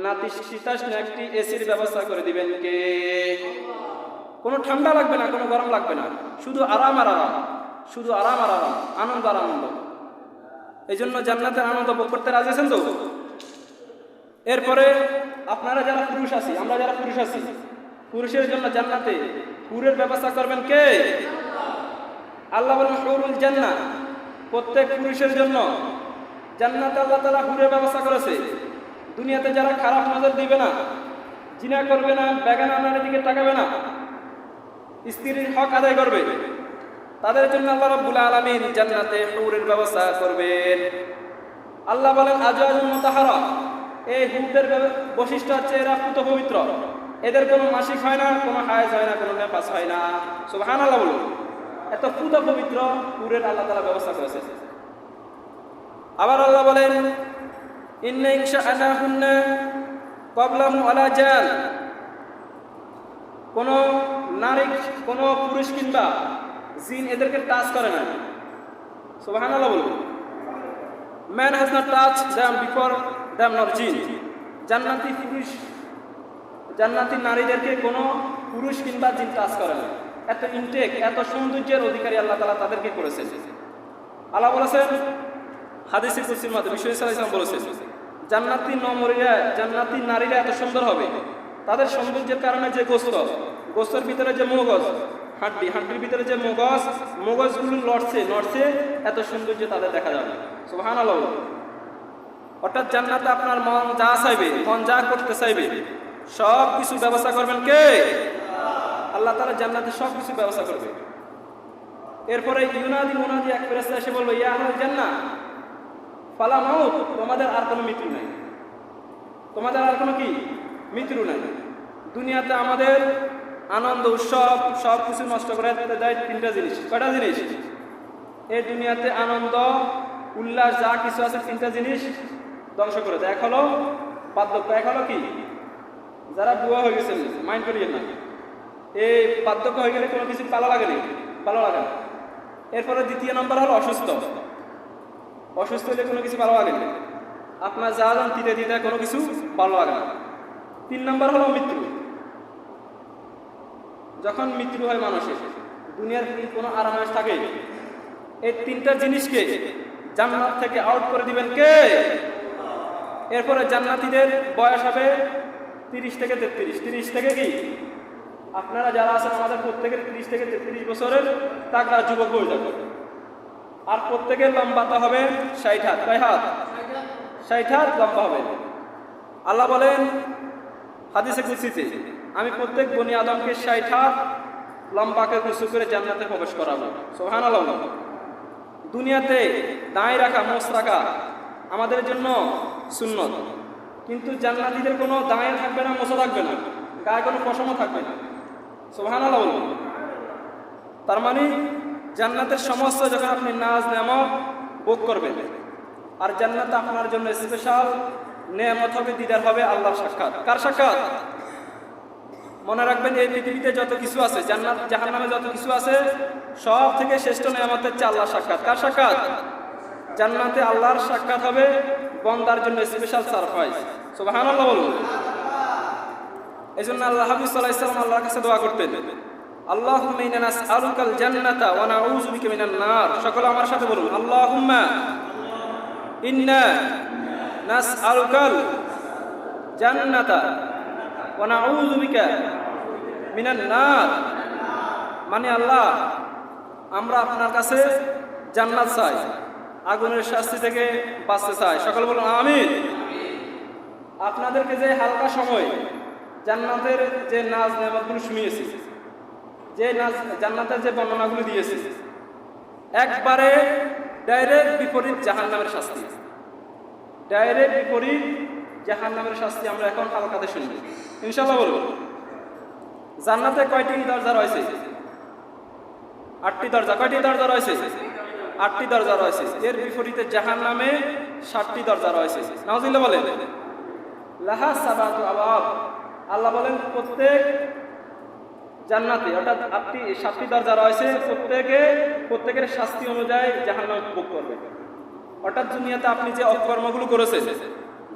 নাতিশীতোষ্ণ একটি এসির ব্যবস্থা করে দিবেন কে? কোনো ঠান্ডা লাগবে না, কোনো গরম লাগবে না, শুধু আরাম আর আরাম, শুধু আরাম আর আরাম, আনন্দ আর আনন্দ। এই জন্য জান্নাতের আনন্দ ভোগ করতে রাজি আছেন তো? এরপরে আপনারা যারা পুরুষ আছি, আমরা যারা পুরুষ আছি, পুরুষের জন্য জান্নাতে হুরের ব্যবস্থা করবেন কে? আল্লাহ বলেন হুরুল জান্নাহ, প্রত্যেক পুরুষের জন্য জান্নাতে আল্লাহ তাআলা হুরের ব্যবস্থা করেছে। দুনিয়াতে যারা খারাপ নজর দিবে না, জিনা করবে না, বেগানা নারীর দিকে তাকাবে না, স্ত্রীর হক আদায় করবে, তাদের জন্য আল্লাহ রাব্বুল আলামিন জান্নাতে হুরের ব্যবস্থা করবেন। আল্লাহ বলেন আজওয়াজুল মুতাহহারা, এই হুরদের বৈশিষ্ট্য হচ্ছে এরা পুত পবিত্র, এদের কোনো মাসিক হয় না, কোনো হায়েজ হয় না, কোনো নেপাস হয় না। সুবহানাল্লাহ বলুন। এত পুত পবিত্র হুরের আল্লাহ তাআলা ব্যবস্থা করেছে। আবার আল্লাহ বলেন ইন্না ইনশাআনাহুন্না ক্বাবলাহু আলা জাল, কোন নারী, কোন পুরুষ কিংবা জিন এদেরকে টাচ করে না। সুবহানাল্লাহ বলুন। Man has not touch them before them not জিন, জান্নাতি পুরুষ, জান্নাতি নারীদেরকে কোনো পুরুষ কিংবা জিন টাচ করে না। এত ইনটেক, এত সৌন্দর্যের অধিকারী আল্লাহ তাআলা তাদেরকে করেছেন। আল্লাহ বলেছেন হাদিসে কুদসির মাধ্যমে বিশ্বনবী সাল্লাল্লাহু আলাইহি ওয়াসাল্লাম বলেছেন জান্নাতি নমরীরা, জান্নাতি নারীরা এত সুন্দর হবে, তাদের সৌন্দর্যের কারণে যে গোস্তের ভিতরে যে মগজ, হাড্ডি, হাড্ডির ভিতরে যে মগজগুলো নড়ছে, এত সৌন্দর্য তাদের দেখা যাবে। সুবহানাল্লাহ। অর্থাৎ জান্নাতে আপনার মন যা চাইবে, মন যা করতে চাইবে সব কিছু ব্যবস্থা করবেন কে? আল্লাহ তাআলা জান্নাতে সব কিছু ব্যবস্থা করবে। এরপরে ইউনাদি মুনাদি এক ফেরেশতা এসে বলবে ইয়া আহলাল জান্নাহ ফালা মাউত, তোমাদের আর কোনো মৃত্যু নাই, তোমাদের আর কোনো কি মৃত্যু নাই। দুনিয়াতে আমাদের আনন্দ উৎসব সব কিছু নষ্ট করে দেয় তিনটা জিনিস। কয়টা জিনিস? এই দুনিয়াতে আনন্দ উল্লাস যা কিছু আছে তিনটা জিনিস ধ্বংস করে দেয়। এক হলো বার্ধক্য, এক হলো কি, যারা বুয়া হয়ে গেছেন মাইন্ড করিয়েন না, এই বার্ধক্য হয়ে গেলে কোনো কিছু ভালো লাগে না। এরপরে দ্বিতীয় নম্বর হলো অসুস্থ, অসুস্থ হলে কোনো কিছু ভালো লাগে না, আপনার যা যান দিতে দিতে কোনো কিছু ভালো লাগে না। 3 নম্বর হলো মৃত্যু। যখন মৃত্যু হয় মানুষের, দুনিয়ার কোনো আরামায়েশ থাকে, এই 3টা জিনিসকে জান্নাত থেকে আউট করে দিবেন কে? এরপরে জান্নাতীদের বয়স হবে 30 থেকে 33। 30 থেকে কি আপনারা যারা আছেন আমাদের প্রত্যেকের 30 থেকে 33 বছরের তারা যুবক হয়ে যাবে। আর প্রত্যেকের লম্বাতা হবে 60 হাত। কয় হাত? 60 হাত লম্বা হবে। আল্লাহ বলেন হাদিসে কুদসিতে, আমি প্রত্যেক বনি আদমকে 60 হাত লম্বাকে উঁচু করে জান্নাতে প্রবেশ করাবো। সুবহানাল্লাহ। দুনিয়াতে দাঁড়িয়ে রাখা, মোষ রাখা আমাদের জন্য সুন্নত, কিন্তু জান্নাতীদের কোনো দাঁড়িয়ে থাকবে না, মোছা থাকবে না, গায়ে কোনো পশমও থাকবে না। সুবহানাল্লাহ। তার মানে জান্নাতের সমস্ত যখন আপনি নাজ নেয়ামত ভোগ করবেন, আর জান্নাতে আপনার জন্য স্পেশাল নেয়ামত হবে, দিদার হবে, আল্লাহর সাক্ষাৎ। কার সাক্ষাৎ? মনে রাখবেন এই পৃথিবীতে যত কিছু আছে, জান্নাত জাহান্নামে যত কিছু আছে, সব থেকে শ্রেষ্ঠ নেয়ামত হচ্ছে আল্লাহর সাক্ষাৎ। কার সাক্ষাৎ? জান্নাতে আল্লাহর সাক্ষাৎ হবে, বান্দার জন্য স্পেশাল সারপ্রাইজ। সুবহানাল্লাহ বলুন। এজন্য আল্লাহ হাবিব সাল্লাল্লাহু আলাইহি ওয়াসাল্লাম আল্লাহর কাছে দোয়া করতেন, আল্লাহুম্মা ইন্না নাসআলুকাল জান্নাতা ওয়া নাউযু বিকা মিনান নার। সকলে আমার সাথে বলুন, আল্লাহুম্মা ইন্না নাসআলুকাল জান্নাতা ওয়া নাউযু বিকা মিনান নার। মানে আল্লাহ, আমরা আপনার কাছে জান্নাত চাই, আগুনের শাস্তি থেকে বাঁচতে চাই। সকলে বলুন আমিন। আপনাদেরকে যে হালকা সময় জান্নাতের যে নাজ নেয়ামতগুলো শুনিয়েছি, যে নাজ জান্নাতের যে বর্ণনাগুলো দিয়েছি, একবারে ডাইরেক্ট বিপরীত জাহান্নামের শাস্তি। ডাইরেক্ট বিপরীত জাহান্নামের শাস্তি আমরা এখন হালকাতে শুনবো ইনশাআল্লাহ। বলবো জান্নাতে কয়টি দরজা রয়েছে? 8টি দরজা। কয়টি দরজা রয়েছে? 8টি দরজা রয়েছে। এর বিপরীতে জাহান্নামে 7টি দরজা রয়েছে। নাউজুবিল্লাহ বলেন। লাহা সাবাতু আবাব। আল্লাহ বলেন প্রত্যেক জান্নাতে অর্থাৎ 7টি দরজা রয়েছে, প্রত্যেকের শাস্তি অনুযায়ী জাহান্নাম ভোগ করবে। অর্থাৎ দুনিয়াতে আপনি যে অকর্মগুলো করেছেন,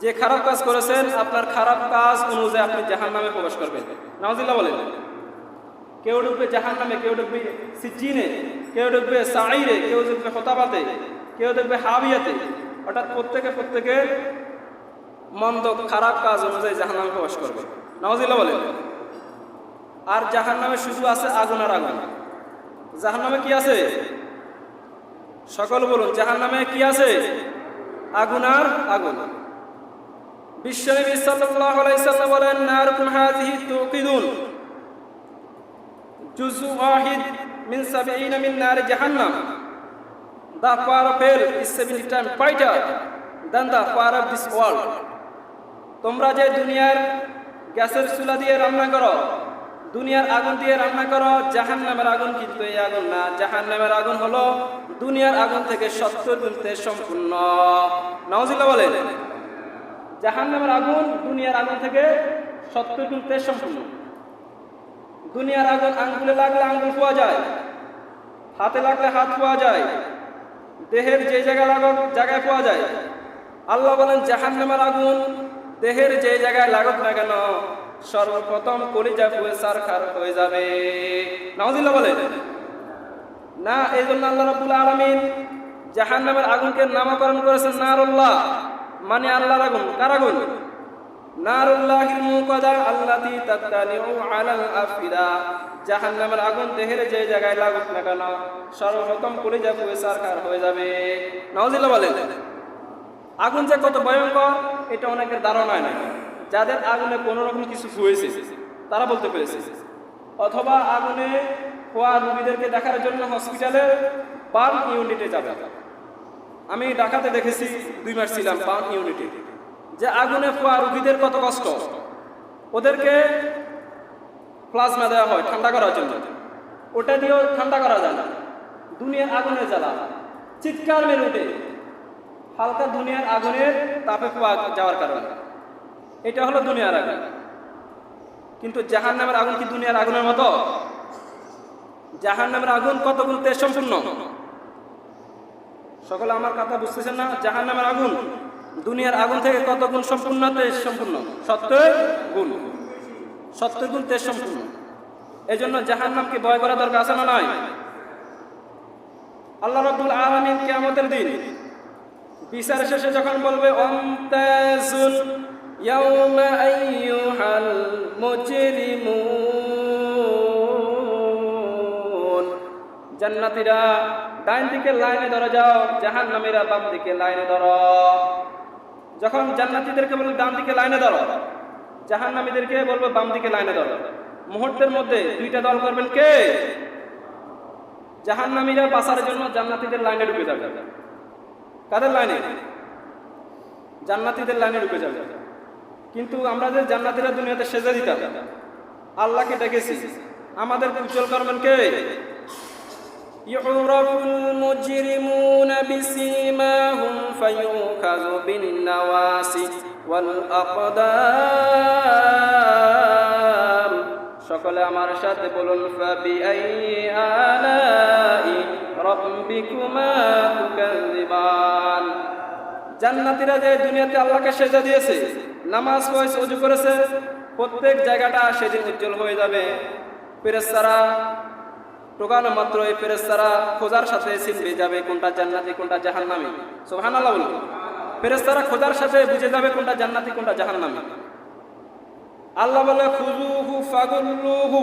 যে খারাপ কাজ করেছেন, আপনার খারাপ কাজ অনুযায়ী আপনি জাহান্নামে প্রবেশ করবেন। নাউজুবিল্লাহ বলেন। কেউ ঢুকবে জাহান্নামে, কেউ ঢুকবে সিজ্জিনে, কেউ ঢুকবে সাঈরে, কেউ ঢুকবে হতাবাতে, কেউ ঢুকবে হাবিয়াতে। অর্থাৎ প্রত্যেকের মন্দ খারাপ কাজ অনুযায়ী জাহান্নামে প্রবেশ করবে। নাউজুবিল্লাহ বলেন। আর জাহান্নামে শুধু আছে আগুন আর আগুন। জাহান্নামে কি আছে? সকল বলুন, জাহান্নামে কি আছে? আগুন আর আগুন। বিশ্বনবী সাল্লাল্লাহু আলাইহি সাল্লাম বলেন, নারুকুম হাযিহি তুকিদুন জুজু ওয়াহিদ মিন 70 মিন নার জাহান্নাম। The fire of hell is 70 times brighter than the fire of this world. তোমরা যে দুনিয়ার গ্যাসের চুলা দিয়ে রান্না করো, দুনিয়ার আগুন দিয়ে রান্না করো, জাহান্নামের আগুন কিন্তু এই আগুন না। জাহান্নামের আগুন হলো দুনিয়ার আগুন থেকে 70 গুণ সম্পূর্ণ। নাউজুবিল্লাহ বলেন। জাহান্নামের আগুন দুনিয়ার আগুন থেকে 70 গুণ সম্পূর্ণ। দুনিয়ার আগুন আঙ্গুলে লাগলে আঙ্গুল পাওয়া যায়, হাতে লাগলে হাত পাওয়া যায়, দেহের যে জায়গায় পাওয়া যায়। আল্লাহ বলেন জাহান্নামের আগুন দেহের যে জায়গায় লাগুক না কেন, সর্বপ্রথম কলিজা পুড়ে ছারখার হয়ে যাবে। নাউজুবিল্লাহ বলেন না। এই জন্য আল্লাহ রাব্বুল আলামিন জাহান্নামের আগুনকে নামকরণ করেছেন নারুল্লাহ, মানে আল্লাহর আগুন। কার আগুন? নারুল্লাহিল মুকাদা আল্লাতী তাতালিউ আলাল আফিদা। জাহান্নামের আগুন দেহের যে জায়গায় লাগুক না কেন, সর্বপ্রথম কলিজা পুড়ে ছারখার হয়ে যাবে। নাউজুবিল্লাহ বলেন। আগুন যে কত ভয়ঙ্কর এটা অনেকের ধারণা নাই। যাদের আগুনে কোনো রকম কিছু হয়েছে তারা বলতে পেরেছে, অথবা আগুনে হওয়া রোগীদেরকে দেখার জন্য হসপিটালে বার্ন ইউনিটে যাবে। আমি ঢাকাতে দেখেছি, 2 মাস ছিলাম বার্ন ইউনিটে, যে আগুনে হওয়া রোগীদের কত কষ্ট। ওদেরকে প্লাজমা দেওয়া হয় ঠান্ডা করার জন্য, ওটা দিয়েও ঠান্ডা করা যায় না। দুনিয়ার আগুনের জ্বালা, চিৎকার মেরে ওঠে হালকা দুনিয়ার আগুনের তাপে পোয়া যাওয়ার কারণে। এটা হলো দুনিয়ার আগুন। কিন্তু জাহান্নামের আগুন কি দুনিয়ার আগুনের মতো? জাহান্নামের আগুন কত গুণ তেজ সম্পূর্ণ? সকলে আমার কথা বুঝতেছেন না? জাহান্নামের আগুন দুনিয়ার আগুন থেকে কত গুণ সম্পূর্ণ? তেজ সম্পূর্ণ, 70 গুণ, 70 গুণ তেজ সম্পূর্ণ। এই জন্য জাহান্নামকে ভয় করা দরকার আছে না নাই? আল্লাহ রাব্বুল আলামিন কিয়ামতের দিন বিচার শেষে যখন বলবে আমতাজুল ইয়াউমা আইয়ুহাল মুজরিমুন, জান্নাতীরা ডান দিকে লাইনে ধরে যাও, জাহান্নামীরা বাম দিকে লাইনে ধরো। যখন জান্নাতীদেরকে বলবে ডান দিকে লাইনে ধরো, জাহান্নামীদেরকে বলবে বাম দিকে লাইনে ধরো, মুহূর্তের মধ্যে দুইটা দল করবেন কে? জাহান্নামীরা বাঁচার জন্য জান্নাতীদের লাইনে ঢুকে যাবে। কাদের লাইনে? জান্নাতীদের লাইনে ঢুকে যাবে। কিন্তু আমরা যে জান্নাতীরা দুনিয়াতে সেজে দিতাম, আল্লাহকে ডেকেছি, আমাদের উজ্জ্বল করবেন কে? ইউরাফুল মুজরিমুনা বিসীমাহুম ফায়ুখাযু বিন-নাওয়াসি ওয়াল আকদাম। সকলে আমার সাথে বলুন ফাবিআইয়ি আলাই রাব্বিকুমা তুকাযিবান। জান্নাতীরা যে দুনিয়াতে আল্লাহকে সেজদা দিয়েছে, নামাজ পড়েছে, ওযু করেছে, প্রত্যেক জায়গাটা সেদিন উজ্জ্বল হয়ে যাবে। ফেরেশতারা টোকানো মাত্র এই ফেরেশতারা খোঁজার সাথে চিনবে যাবে কোনটা জান্নাতি কোনটা জাহান্নামী। সুবহানাল্লাহ বলুন। ফেরেশতারা খোঁজার সাথে বুঝে যাবে কোনটা জান্নাতি কোনটা জাহান্নামী। আল্লাহ বলে খুযুহু ফাগুল্লুহু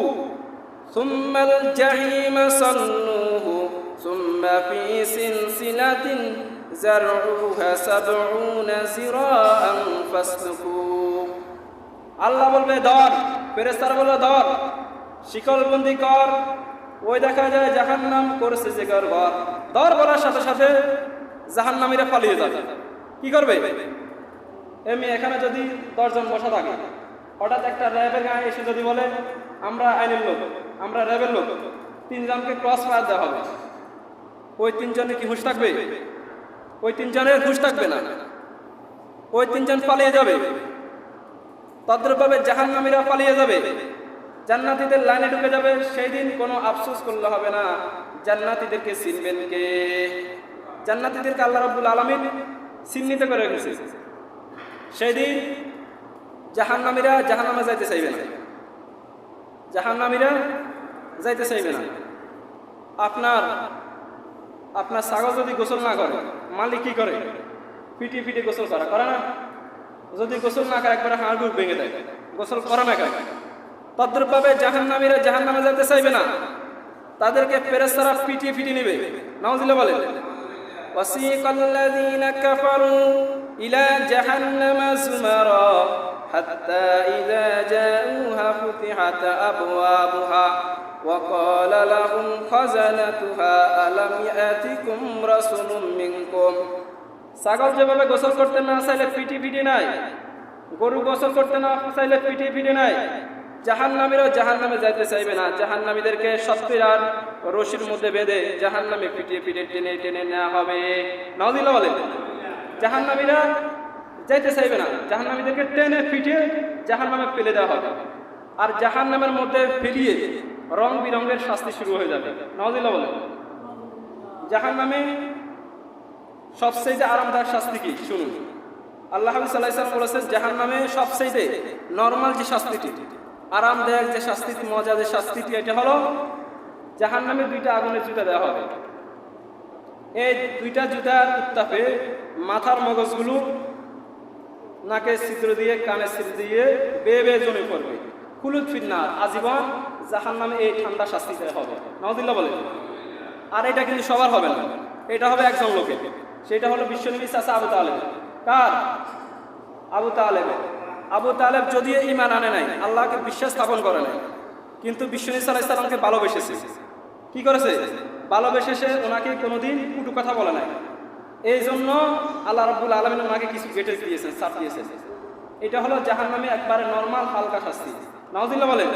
সুম্মাল জাহিমা সাল্লুহু সুম্মা ফি সিলসিলাতিন যারউহা ৭০ যিরাআন ফাসলুকু। আল্লাহ বলবে ধর, ফেরেশতারা বলে ধর, শিকলবন্দি কর। ওই দেখা যায় জাহান্নাম করছে যে ঘর, ধর বলার সাথে সাথে জাহান্নামীরা পালিয়ে যাবে। কি করবে? এমনি এখানে যদি 10 জন বসা থাকে, হঠাৎ একটা র্যাবের গায়ে এসে যদি বলে আমরা আইনের লোক, আমরা র্যাবের লোক, 3 জনকে ক্রস ফায়ার দেওয়া হবে, ওই 3 জনের কি হুঁশ থাকবে? ওই 3 জনের হুঁশ থাকবে না, ওই 3 জন পালিয়ে যাবে। তদ্রুপভাবে জাহান্নামীরা পালিয়ে যাবে, জান্নাতীদের লাইনে ঢুকে যাবে। সেই দিন কোনো আফসোস করলে হবে না। জান্নাতীদেরকে চিনবেন কে? জান্নাতীদেরকে আল্লাহ রাব্বুল আলামিন চিহ্নিত করে রেখেছে। সেই দিন জাহান্নামীরা জাহান্নামে যাইতে চাইবে না, জাহান্নামীরা যাইতে চাইবে না। আপনার ছাগল যদি গোসল না করে, মালিক কি করে? পিটি পিটি গোসল করে না? যদি গোসল না করে একবার হাড় গুড় ভেঙে দেয়, গোসল করে না কেন? তদ্রুপভাবে জাহান্নামীরা জাহান্নামে যেতে চাইবে না, তাদেরকে ফেরেশতারা পিটিয়ে পিটিয়ে নেবে। নাউযুবিল্লাহ বলেন। ওয়াসিকাল্লাযীনা কাফারু ইলা জাহান্নামা যুমারা হাত্তা ইযা জাউহা ফুতিহাত আবওয়াবুহা ওয়া ক্বালা লাহুম খাযানাতুহা আলাম ইয়াতিকুম রাসূলুম মিনকুম। ছাগল যেভাবে গোসল করতে না চাইলে পিটি পিটি নাই, গরু গোসল করতে না চাইলে পিটি পিটি নাই, জাহান্নামীরাও জাহান্নামে যাইতে চাইবে না। জাহান্নামীদেরকে সস্তিরার রশির মধ্যে বেঁধে জাহান্নামে পিটিয়ে পিটিয়ে টেনে টেনে নেওয়া হবে। নাউযুবিল্লাহ বলেন। জাহান্নামীরা যাইতে চাইবে না, জাহান্নামীদেরকে টেনে পিটিয়ে জাহান্নামে ফেলে দেওয়া হবে। আর জাহান্নামের মধ্যে ফেলিয়ে রং বিরঙের শাস্তি শুরু হয়ে যাবে। নাউযুবিল্লাহ বলেন। জাহান্নামে সবচেয়ে আরামদায়ক শাস্তি কি শুনুন। আল্লাহ সাল্লাল্লাহু আলাইহি ওয়াসাল্লাম বলেছেন জাহান্নামে সবচেয়ে নরমাল যে শাস্তিটি, আরামদায়ক যে শাস্তিটি, মজা যে শাস্তিটি, এটা হলো জাহান্নামে 2টা আগুনের জুতা দেওয়া হবে। এই 2টা জুতার উত্তাপে মাথার মগজগুলো নাকে ছিদ্র দিয়ে কানে ছিদ্র দিয়ে বেয়ে বেয়ে জমে পড়বে। খুলুদ ফিন্নার, আজীবন জাহান্নামে এই ঠান্ডা শাস্তি দেওয়া হবে। নাউযুবিল্লাহ বলেন। আর এটা কিন্তু সবার হবে না, এটা হবে একজন লোকের। সেটা হলো বিশ্বনবী চাচা আবু তালেব। কার? আবু তালেব। আবু তালেব যদিও ঈমান আনে নাই, আল্লাহকে বিশ্বাস স্থাপন করে নাই, কিন্তু বিশ্বনবী সাল্লাল্লাহু আলাইহি সাল্লামকে ভালোবেসেছে। কি করেছে? ভালোবেসেছে, ওনাকে কোনোদিন কটু কথা বলে নাই। এই জন্য আল্লাহ রাব্বুল আলামিন ওনাকে কিছু গেটে দিয়েছেন, ছাড় দিয়েছেন। এটা হলো জাহান্নামে একবারে নরমাল হালকা শাস্তি। নাউযুবিল্লাহ বলেন।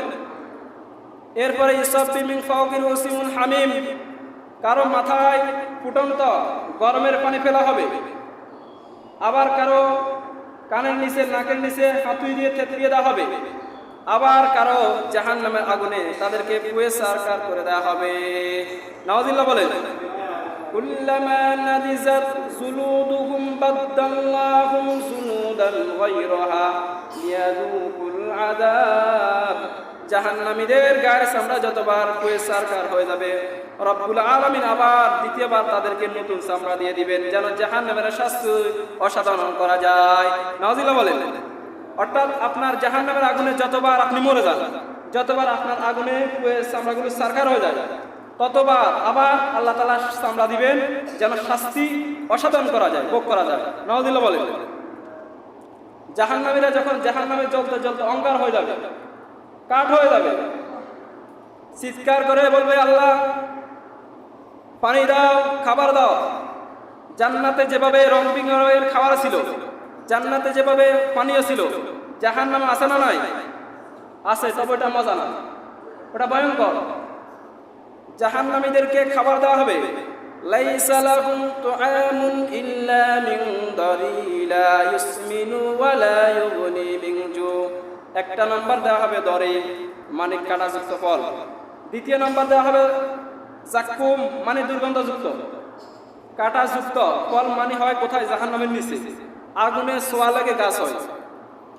এরপরে ইসাব্বি মিন ফাওকিল ওসিমুল হামিম, কারো মাথায় ফুটন্ত গরমের পানি ফেলা হবে, আবার কারো কানের নিচে নাকের নিচে হাতুড়ি দিয়ে থেতলিয়ে দেওয়া হবে, আবার কারো জাহান্নামের আগুনে তাদেরকে পুড়ে ছারখার করে দেওয়া হবে। নাউযুবিল্লাহ বলেন। কুল্লামা নাদিজাত জুলুদুহুম বাদদাল্লাহুম জুলুদান গায়রাহা লিয়াযুকুল আযাব। জাহান্নামীদের গায়ের চামড়া যতবার পুড়ে ছারখার হয়ে যাবে, রব্বুল আলামিন আবার দ্বিতীয়বার তাদেরকে নতুন চামড়া দিয়ে দিবেন, যেন জাহান্নামের শাস্তি অসাধারণ করা যায়। নাউযুবিল্লাহ বলেন। অর্থাৎ আপনার জাহান্নামের আগুনে যতবার আপনি মরে যান, যতবার আপনার আগুনে পুড়ে চামড়াগুলো ছারখার হয়ে যায়, ততবার আবার আল্লাহ তাআলা চামড়া দিবেন, যেন শাস্তি অসাধারণ করা যায়, ভোগ করা যায়। নাউযুবিল্লাহ বলেন। জাহান্নামীরা যখন জাহান্নামে জ্বলতে জ্বলতে অঙ্গার হয়ে যাবে, কাঠ হয়ে যাবে, চিৎকার করে বলবে, আল্লাহ পানি দাও, খাবার দাও। জান্নাতে যেভাবে রং বেরঙের খাবার ছিল, জান্নাতে যেভাবে পানীয় ছিল, জাহান্নামে আছে না নাই? আছে, তবে ওটা মজা না, ওটা ভয়ঙ্কর। জাহান্নামীদেরকে খাবার দেওয়া হবে, লাইসা লাহুম তুআমুন ইল্লা মিন দারিলা ইউসমিনু ওয়া লা ইউগনি মিন জু। একটা নাম্বার দেওয়া হবে দরে, মানে কাঁটাযুক্ত ফল। দ্বিতীয় নাম্বার দেওয়া হবে জাক্কুম, মানে দুর্গন্ধযুক্ত। কাঁটাযুক্ত ফল মানে হয় কোথায়? জাহান্নামের নিচে আগুনে সোয়া লাগে গাছ হয়।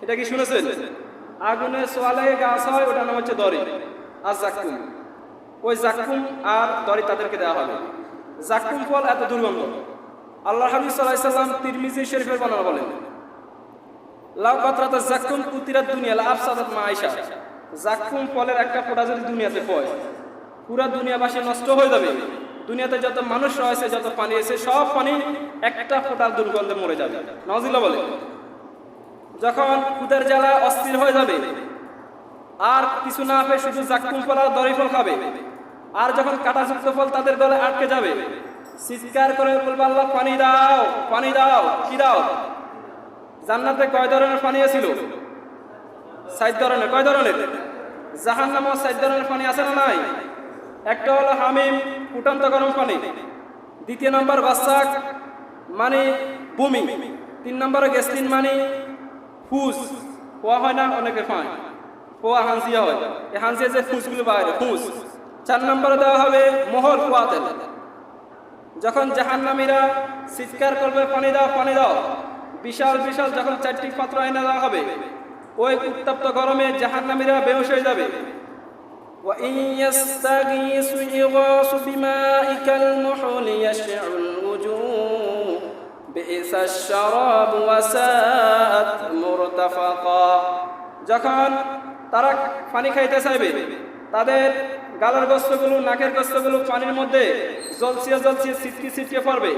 এটা কি শুনেছেন? আগুনে সোয়া লাগে গাছ হয়, ওটার নাম হচ্ছে দরে আর জাক্কুম। ওই জাক্কুম আর দরে তাদেরকে দেওয়া হবে। জাক্কুম ফল এত দুর্গন্ধ, আল্লাহ হাবিব সাল্লাল্লাহু আলাইহি সাল্লাম তিরমিজি শরীফের বর্ণনা বলেন, লাউ কাতরাত জাক্কুম কুতিরাত দুনিয়া লা আফসাদাত মা আয়েশা। জাক্কুম ফলের একটা ফোঁটা যদি দুনিয়াতে পড়ে, পুরা দুনিয়াবাসী নষ্ট হয়ে যাবে। দুনিয়াতে যত মানুষ রয়েছে, যত পানি আছে, সব পানি একটা ফোঁটার দুর্গন্ধে মরে যাবে। নাউযুবিল্লাহ বলে। যখন ক্ষুধার জ্বালা অস্থির হয়ে যাবে, আর কিছু না পেয়ে শুধু জাক্কুম ফল আর দরি ফল খাবে, আর যখন কাঁটাযুক্ত ফল তাদের গলে আটকে যাবে, চিৎকার করে বলবে, আল্লাহ পানি দাও, পানি দাও। কি দাও? জান্নাতে কয় ধরনের পানি ছিল? 7 ধরনের। কয় ধরনের? জাহান্নামে 7 ধরনের পানি আছে না নাই? একটা হলো হামিম, ফুটন্ত গরম পানি। দ্বিতীয় নম্বর গাসাক, মানে বমি। 3 নম্বরে গ্যাসলিন, মানে ফুস। পোয়া হয় না অনেকে পায়, পোয়া হানসিয়া হয়, এই হানসিয়া যে ফুসগুলো বাইরে, ফুস। 4 নম্বরে দেওয়া হবে মোহর, পোয়া তেল। যখন জাহান্নামীরা চিৎকার করবে, পানি দাও, পানি দাও, বিশাল বিশাল যখন 4টি পাত্র এনে দেওয়া হবে, ওই উত্তপ্ত গরমে জাহান্নামীরা বেহুশ হয়ে যাবে। وَإِنْ يَسْتَغِيثُوا يُغَاثُوا بِمَاءٍ كَالْمُحْلِ يَشْرَبُ الْوُجُوهُ بِئْسَ الشَّرَابُ وَسَاءَتْ مُرْتَفَقًا। যখন তারা পানি খাইতে চাইবে, তাদের গালের গোস্তগুলো, নাকের গোস্তগুলো পানির মধ্যে জলছিয়ে জলছিয়ে ছিটকে ছিটকে পড়বে।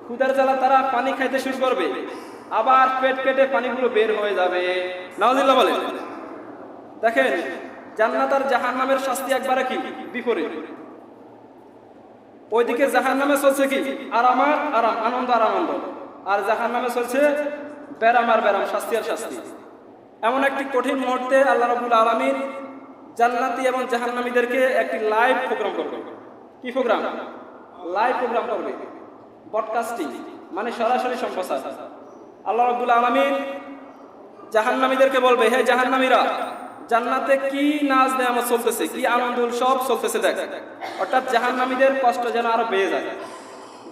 ক্ষুধার জ্বালা তারা পানি খাইতে শুরু করবে, আবার পেট কেটে পানিগুলো বের হয়ে যাবে। নাউযুবিল্লাহ বলেন। দেখেন, জান্নাত আর জাহান্নামের শাস্তি একবারে কি বিপরীত। ওইদিকে জাহান্নামে চলছে কি আরাম আর আরাম, আনন্দ আর আনন্দ, আর জাহান্নামে চলছে বেরাম আর বেরাম, শাস্তি আর শাস্তি। এমন একটি কঠিন মুহূর্তে আল্লাহ রাব্বুল আলামিন জান্নাতি এবং জাহান্নামীদেরকে একটি লাইভ প্রোগ্রাম করবে। কি প্রোগ্রাম? লাইভ প্রোগ্রাম করবে, ব্রডকাস্টিং, মানে সরাসরি সম্প্রচার। আল্লাহ রাব্বুল আলামিন জাহান্নামীদেরকে বলবে, হে জাহান্নামীরা, জান্নাতে কি নাজ নেয়ামত চলতেছে, কি আনন্দ সব চলতেছে দেখ। অর্থাৎ জাহান্নামীদের কষ্ট যেন আরো বেড়ে যায়।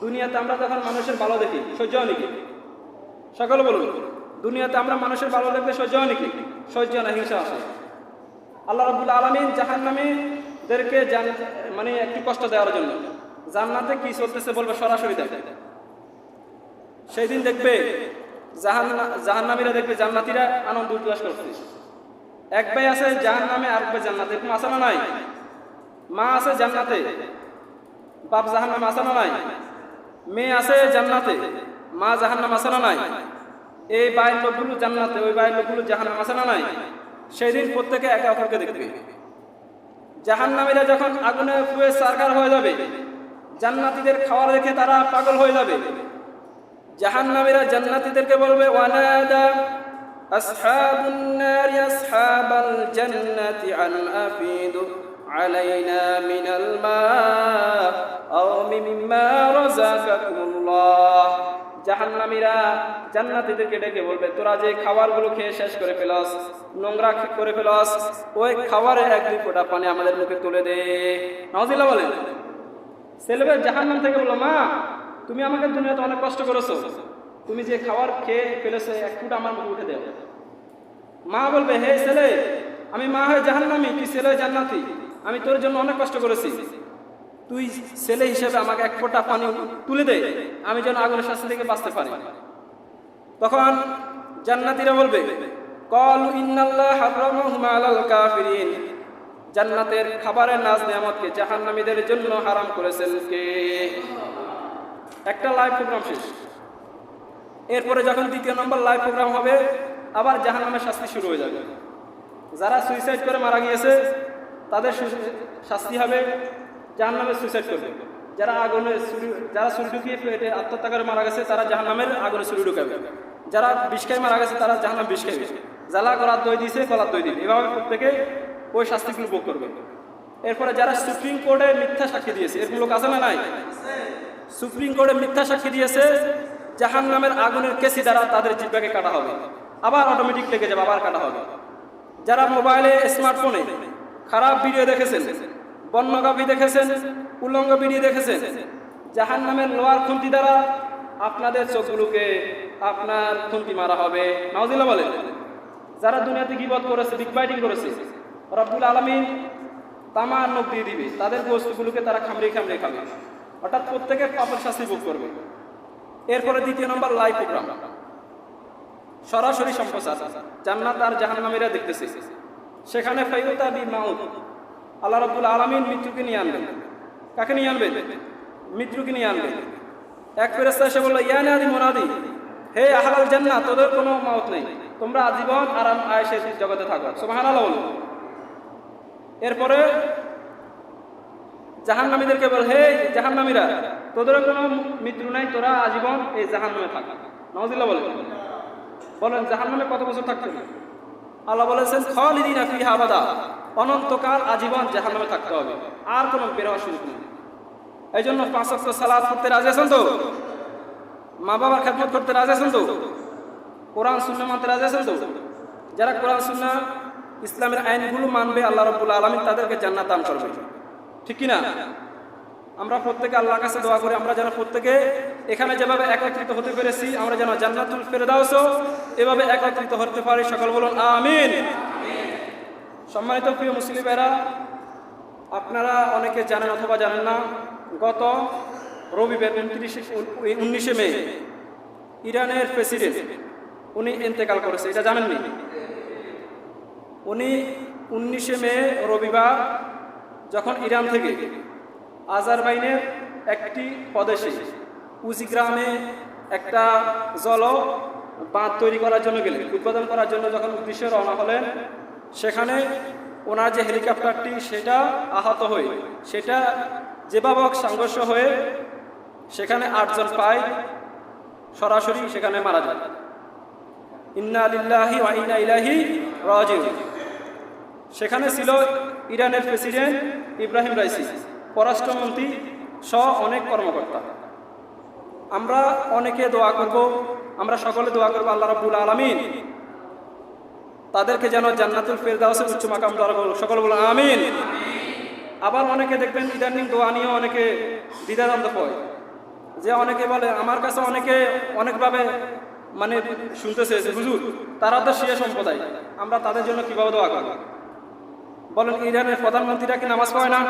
দুনিয়াতে আমরা যখন মানুষের ভালো দেখি, সহ্য হয় নাকি? সকলে বলুন, দুনিয়াতে আমরা মানুষের ভালো দেখলে সহ্য হয় নাকি? সহ্য না, হিংসা আসে। আল্লাহ রাব্বুল আলামিন জাহান্নামীদেরকে মানে একটু কষ্ট দেওয়ার জন্য জান্নাতে কি চলতেছে বলবে, সরাসরি দেখ। সেই দিন দেখবে জাহান্নামীরা দেখবে জান্নাতীরা আনন্দ উল্লাস করছে। এক ভাই আছে জাহান্নামে, আর এক ভাই জান্নাতে। এরকম আছে না নাই? মা আছে জান্নাতে, বাপ জাহান্নামে আছে না নাই? মেয়ে আছে জান্নাতে, মা জাহান্নাম আছে না নাই? এই বাইরের লোকগুলো জান্নাতে, ওই বাইরের লোকগুলো জাহান্নাম আছে না নাই? সেই দিন প্রত্যেকে একে অপরকে দেখবে। জাহান্নামীরা যখন আগুনে পুড়ে ছারখার হয়ে যাবে, জান্নাতীদের খাওয়া দেখে তারা পাগল হয়ে যাবে। জাহান্নামীরা জান্নাতীদেরকে বলবে, ওয়ানাদা আসহাবুন নারি আসহাবাল জান্নাতি আন আফিদু আলাইনা মিনাল মা আও মিম্মা রাযাকাকুমুল্লাহ। জাহান্নামীরা জান্নাতীদেরকে ডেকে বলবে, তোরা যে খাবারগুলো খেয়ে শেষ করে ফেলস, নোংরা করে ফেলস, ওই খাবারে 1-2 ফোঁটা পানি আমাদের মুখে তুলে দে। নাউযুবিল্লাহ বলেন। ছেলেমেয়ে জাহান্নাম থেকে বললো, মা তুমি আমাকে দুনিয়াতে অনেক কষ্ট করেছো, তুমি যে খাবার খেয়ে ফেলেছো এক ফুট আমার মুখে উঠে দেও। মা বলবে, হে ছেলে, আমি মা হয়ে জাহান্নামী, তুই ছেলে হয়ে জান্নাতি, আমি তোর জন্য অনেক কষ্ট করেছি, তুই ছেলে হিসেবে আমাকে এক ফোঁটা পানি তুলে দে, আমি যেন আগুনের শাস্তি থেকে বাঁচতে পারি। তখন জান্নাতীরা বলবে, ক্বালু ইন্নাল্লাহ হারামাহুমা আলাল কাফিরিন, জান্নাতের খাবারের নাজ নিয়ামতকে জাহান্নামীদের জন্য হারাম করেছেন কে? একটা লাইভ প্রোগ্রাম শেষ। এরপরে যখন দ্বিতীয় নম্বর লাইভ প্রোগ্রাম হবে, আবার জাহান্নামের শাস্তি শুরু হয়ে যাবে। যারা সুইসাইড করে মারা গিয়েছে তাদের শাস্তি হবে জাহান্নামে সুইসাইড করবে। যারা ছুরি ঢুকিয়ে পেটে আত্মহত্যা করে মারা গেছে তারা জাহান্নামের আগুনে ছুরি ঢুকাবে। যারা বিষ খায় মারা গেছে তারা জাহান্নাম বিষ খাবে। জ্বালা করার দই দিয়েছে কলার দই দিবে, এভাবে প্রত্যেকে ওই শাস্তিগুলো ভোগ করবে। এরপরে যারা সুপ্রিম কোর্টে মিথ্যা সাক্ষী দিয়েছে, এরকম লোক আছে না নাই? সুপ্রিম কোর্টে মিথ্যা সাক্ষী দিয়েছে, জাহান্নামের আগুনের কেসি দ্বারা তাদের জিহ্বাকে কাটা হবে, আবার অটোমেটিক লেগে যাবে, আবার কাটা হবে। যারা মোবাইলে স্মার্টফোনে খারাপ ভিডিও দেখেছেন, বর্ণগাভী দেখেছেন, উলঙ্গ ভিডিও দেখেছেন, জাহান্নামের লোহার খুন্তি দ্বারা আপনাদের চোখগুলোকে আপনার খুন্তি মারা হবে। নাউজুবিল্লাহ বলেন। যারা দুনিয়াতে গীবত করেছে, বিগবাইটিং করেছে, রব্বুল আলামিন তামার নখ দিয়ে দিবে, তাদের বস্তুগুলোকে তারা খামড়ে খামড়ে খাবে, অর্থাৎ প্রত্যেকে পাপের শাস্তি ভোগ করবে। এরপরে দ্বিতীয় নম্বর লাইভ প্রোগ্রাম, সরাসরি সম্প্রচার, জান্নাত আর জাহান্নামীরা দেখতেছে। সেখানে ফাইউতা বি মাউত, আল্লাহ রাব্বুল আলামিন মৃত্যুকে নিয়ে আনবেন। কাকে নিয়ে আনবেন? মৃত্যুকে নিয়ে আনবেন। এক ফেরেশতা এসে বলল, ইয়া নাদি মুনাদি, হে আহলাল জান্নাত, তোদের কোনো মাউত নেই, তোমরা আজীবন আরাম আয়েশের জগতে থাকো। সুবহানাল্লাহ বলুন। এরপরে জাহান্নামীদেরকে বল, হে জাহান্নামীরা, তোদের কোনো মৃত্যু নাই, তোরা আজীবন এই জাহান্নামে থাক। নাউজুবিল্লাহ বলেন। জাহান্নামে কত বছর থাকতে? আল্লাহ বলেছেন, খালিদিনা ফিহা আবাদা, অনন্তকাল আজীবন জাহান্নামে থাকতে হবে, আর কোনো বের হওয়ার সুযোগ নেই। এই জন্য 5 ওয়াক্ত সালাত পড়তে রাজি আছেন তো? মা বাবার খেদমত করতে রাজি আছেন তো? কোরআন সুন্নাহ মানতে রাজি আছেন তো? যারা কোরআন সুন্নাহ ইসলামের আইনগুলো মানবে, আল্লাহ রাব্বুল আলামিন তাদেরকে জান্নাত দান করবে। ঠিক কি না? আমরা প্রত্যেকে আল্লাহর কাছে দোয়া করি, আমরা যেন প্রত্যেকে এখানে যেভাবে একত্রিত হতে পেরেছি, আমরা যেন জান্নাতুল ফেরদাউসও এভাবে একত্রিত হতে পারি। সকল বলুন আমিন। সম্মানিত প্রিয় মুসলিম ভাইরা, আপনারা অনেকে জানেন অথবা জানেন না, গত রবিবার 19 মে ইরানের প্রেসিডেন্ট উনি ইন্তেকাল করেছে, এটা জানেননি? উনি 19 মে রবিবার যখন ইরান থেকে আজারবাইনের একটি প্রদেশে উজি গ্রামে একটা জল বাঁধ তৈরি করার জন্য গেলেন, উদ্বোধন করার জন্য যখন উদ্দেশ্যে রওনা হলেন, সেখানে ওনার যে হেলিকপ্টারটি সেটা আহত হয়ে, সেটা যেভাবে সংঘর্ষ হয়ে সেখানে 8 জন পায় সরাসরি সেখানে মারা যায়। ইন্না লিল্লাহি ওয়া ইন্না ইলাইহি রাজিউন। সেখানে ছিল ইরানের প্রেসিডেন্ট ইব্রাহিম রাইসি, পররাষ্ট্রমন্ত্রী সহ অনেক কর্মকর্তা। আমরা অনেকে দোয়া করব, আমরা সকলে দোয়া করব আল্লাহ রাব্বুল আলামিন তাদেরকে যেন জান্নাতুল ফেরদাউসের উচ্চ মাকাম দান করুন। সকলে বলুন আমিন। আবার অনেকে দেখবেন ইদানিং দোয়া নিয়ে অনেকে দ্বিধাদ্বন্দ্ব হয়, যে অনেকে বলে, আমার কাছে অনেকে অনেকভাবে মানে শুনতেছে যে হুজুর তারা তো শিয়া সম্প্রদায়, আমরা তাদের জন্য কিভাবে দোয়া করব? বলেন, ইরানের প্রধানমন্ত্রীরা কি নামাজ পড়ে না?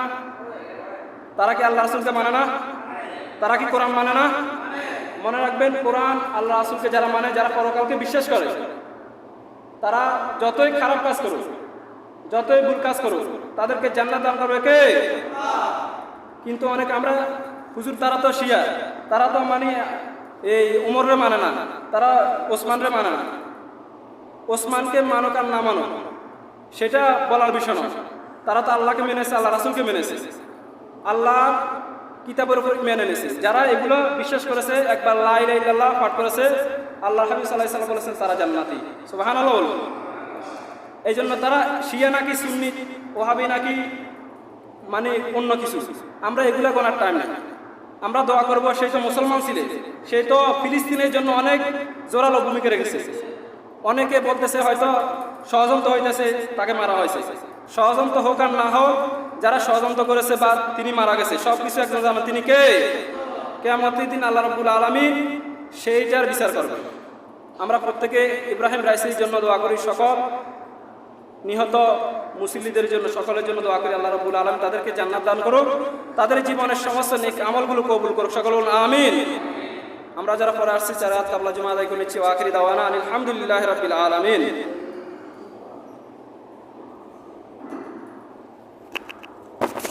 তারা কি আল্লাহ রাসূলকে মানে না? তারা কি কোরআন মানে না? মনে রাখবেন, কোরআন আল্লাহ রাসূলকে যারা মানে, যারা পরকালকে বিশ্বাস করে, তারা যতই খারাপ কাজ করুক, যতই ভুল কাজ করুক, তাদেরকে জান্নাত দান করবে কে? কিন্তু অনেক আমরা হুজুর তারা তো শিয়া, তারা তো মানে এই উমরে মানে না, তারা ওসমানরে মানে না। ওসমানকে মানক আর না মানক সেটা বলার বিষয় নয়, তারা তো আল্লাহকে মেনেছে, আল্লাহ রাসূলকে মেনেছে, আল্লাহ কিতাবের উপর মেনে নিয়েছে। যারা এগুলো বিশ্বাস করেছে, একবার লা ইলাহা ইল্লাল্লাহ পাঠ করেছে, আল্লাহ হাবিব সাল্লাল্লাহু আলাইহি ওয়াসাল্লাম বলেছেন তারা জান্নাতি। সুবহানাল্লাহ বলুন। এই জন্য তারা শিয়া নাকি সুন্নি, ওয়াহাবি নাকি মানে অন্য কিছু, আমরা এগুলো গোনার টাইম নাই। আমরা দোয়া করবো, সেই তো মুসলমান ছিলেন, সেই তো ফিলিস্তিনের জন্য অনেক জোরালো ভূমিকা রেখেছে। অনেকে বলতেছে হয়তো ষড়যন্ত্র হইতেছে, তাকে মারা হয়েছে। ষড়যন্ত্র হোক আর না হোক, যারা ষড়যন্ত্র করেছে বা তিনি মারা গেছে সব কিছু একজন জানেন, তিনি কে? কিয়ামতের দিন আল্লাহ রাব্বুল আলামিন সেইটার বিচার করবেন। আমরা প্রত্যেকে ইব্রাহিম রাইসির জন্য দোয়া করি, সকল নিহত মুসলিমদের জন্য, সকলের জন্য দোয়া করি আল্লাহ রাব্বুল আলামিন তাদেরকে জান্নাত দান করুক, তাদের জীবনের সমস্ত নেক আমলগুলো কবুল করুক, সকল বলুন আমিন। আমরা যারা পরে আসছি 4 রাকাত কাবলা জুমা আদায় করে নিচ্ছি। ওয়া আখিরি দাওয়ানা আলহামদুলিল্লাহি রাব্বিল আলামিন।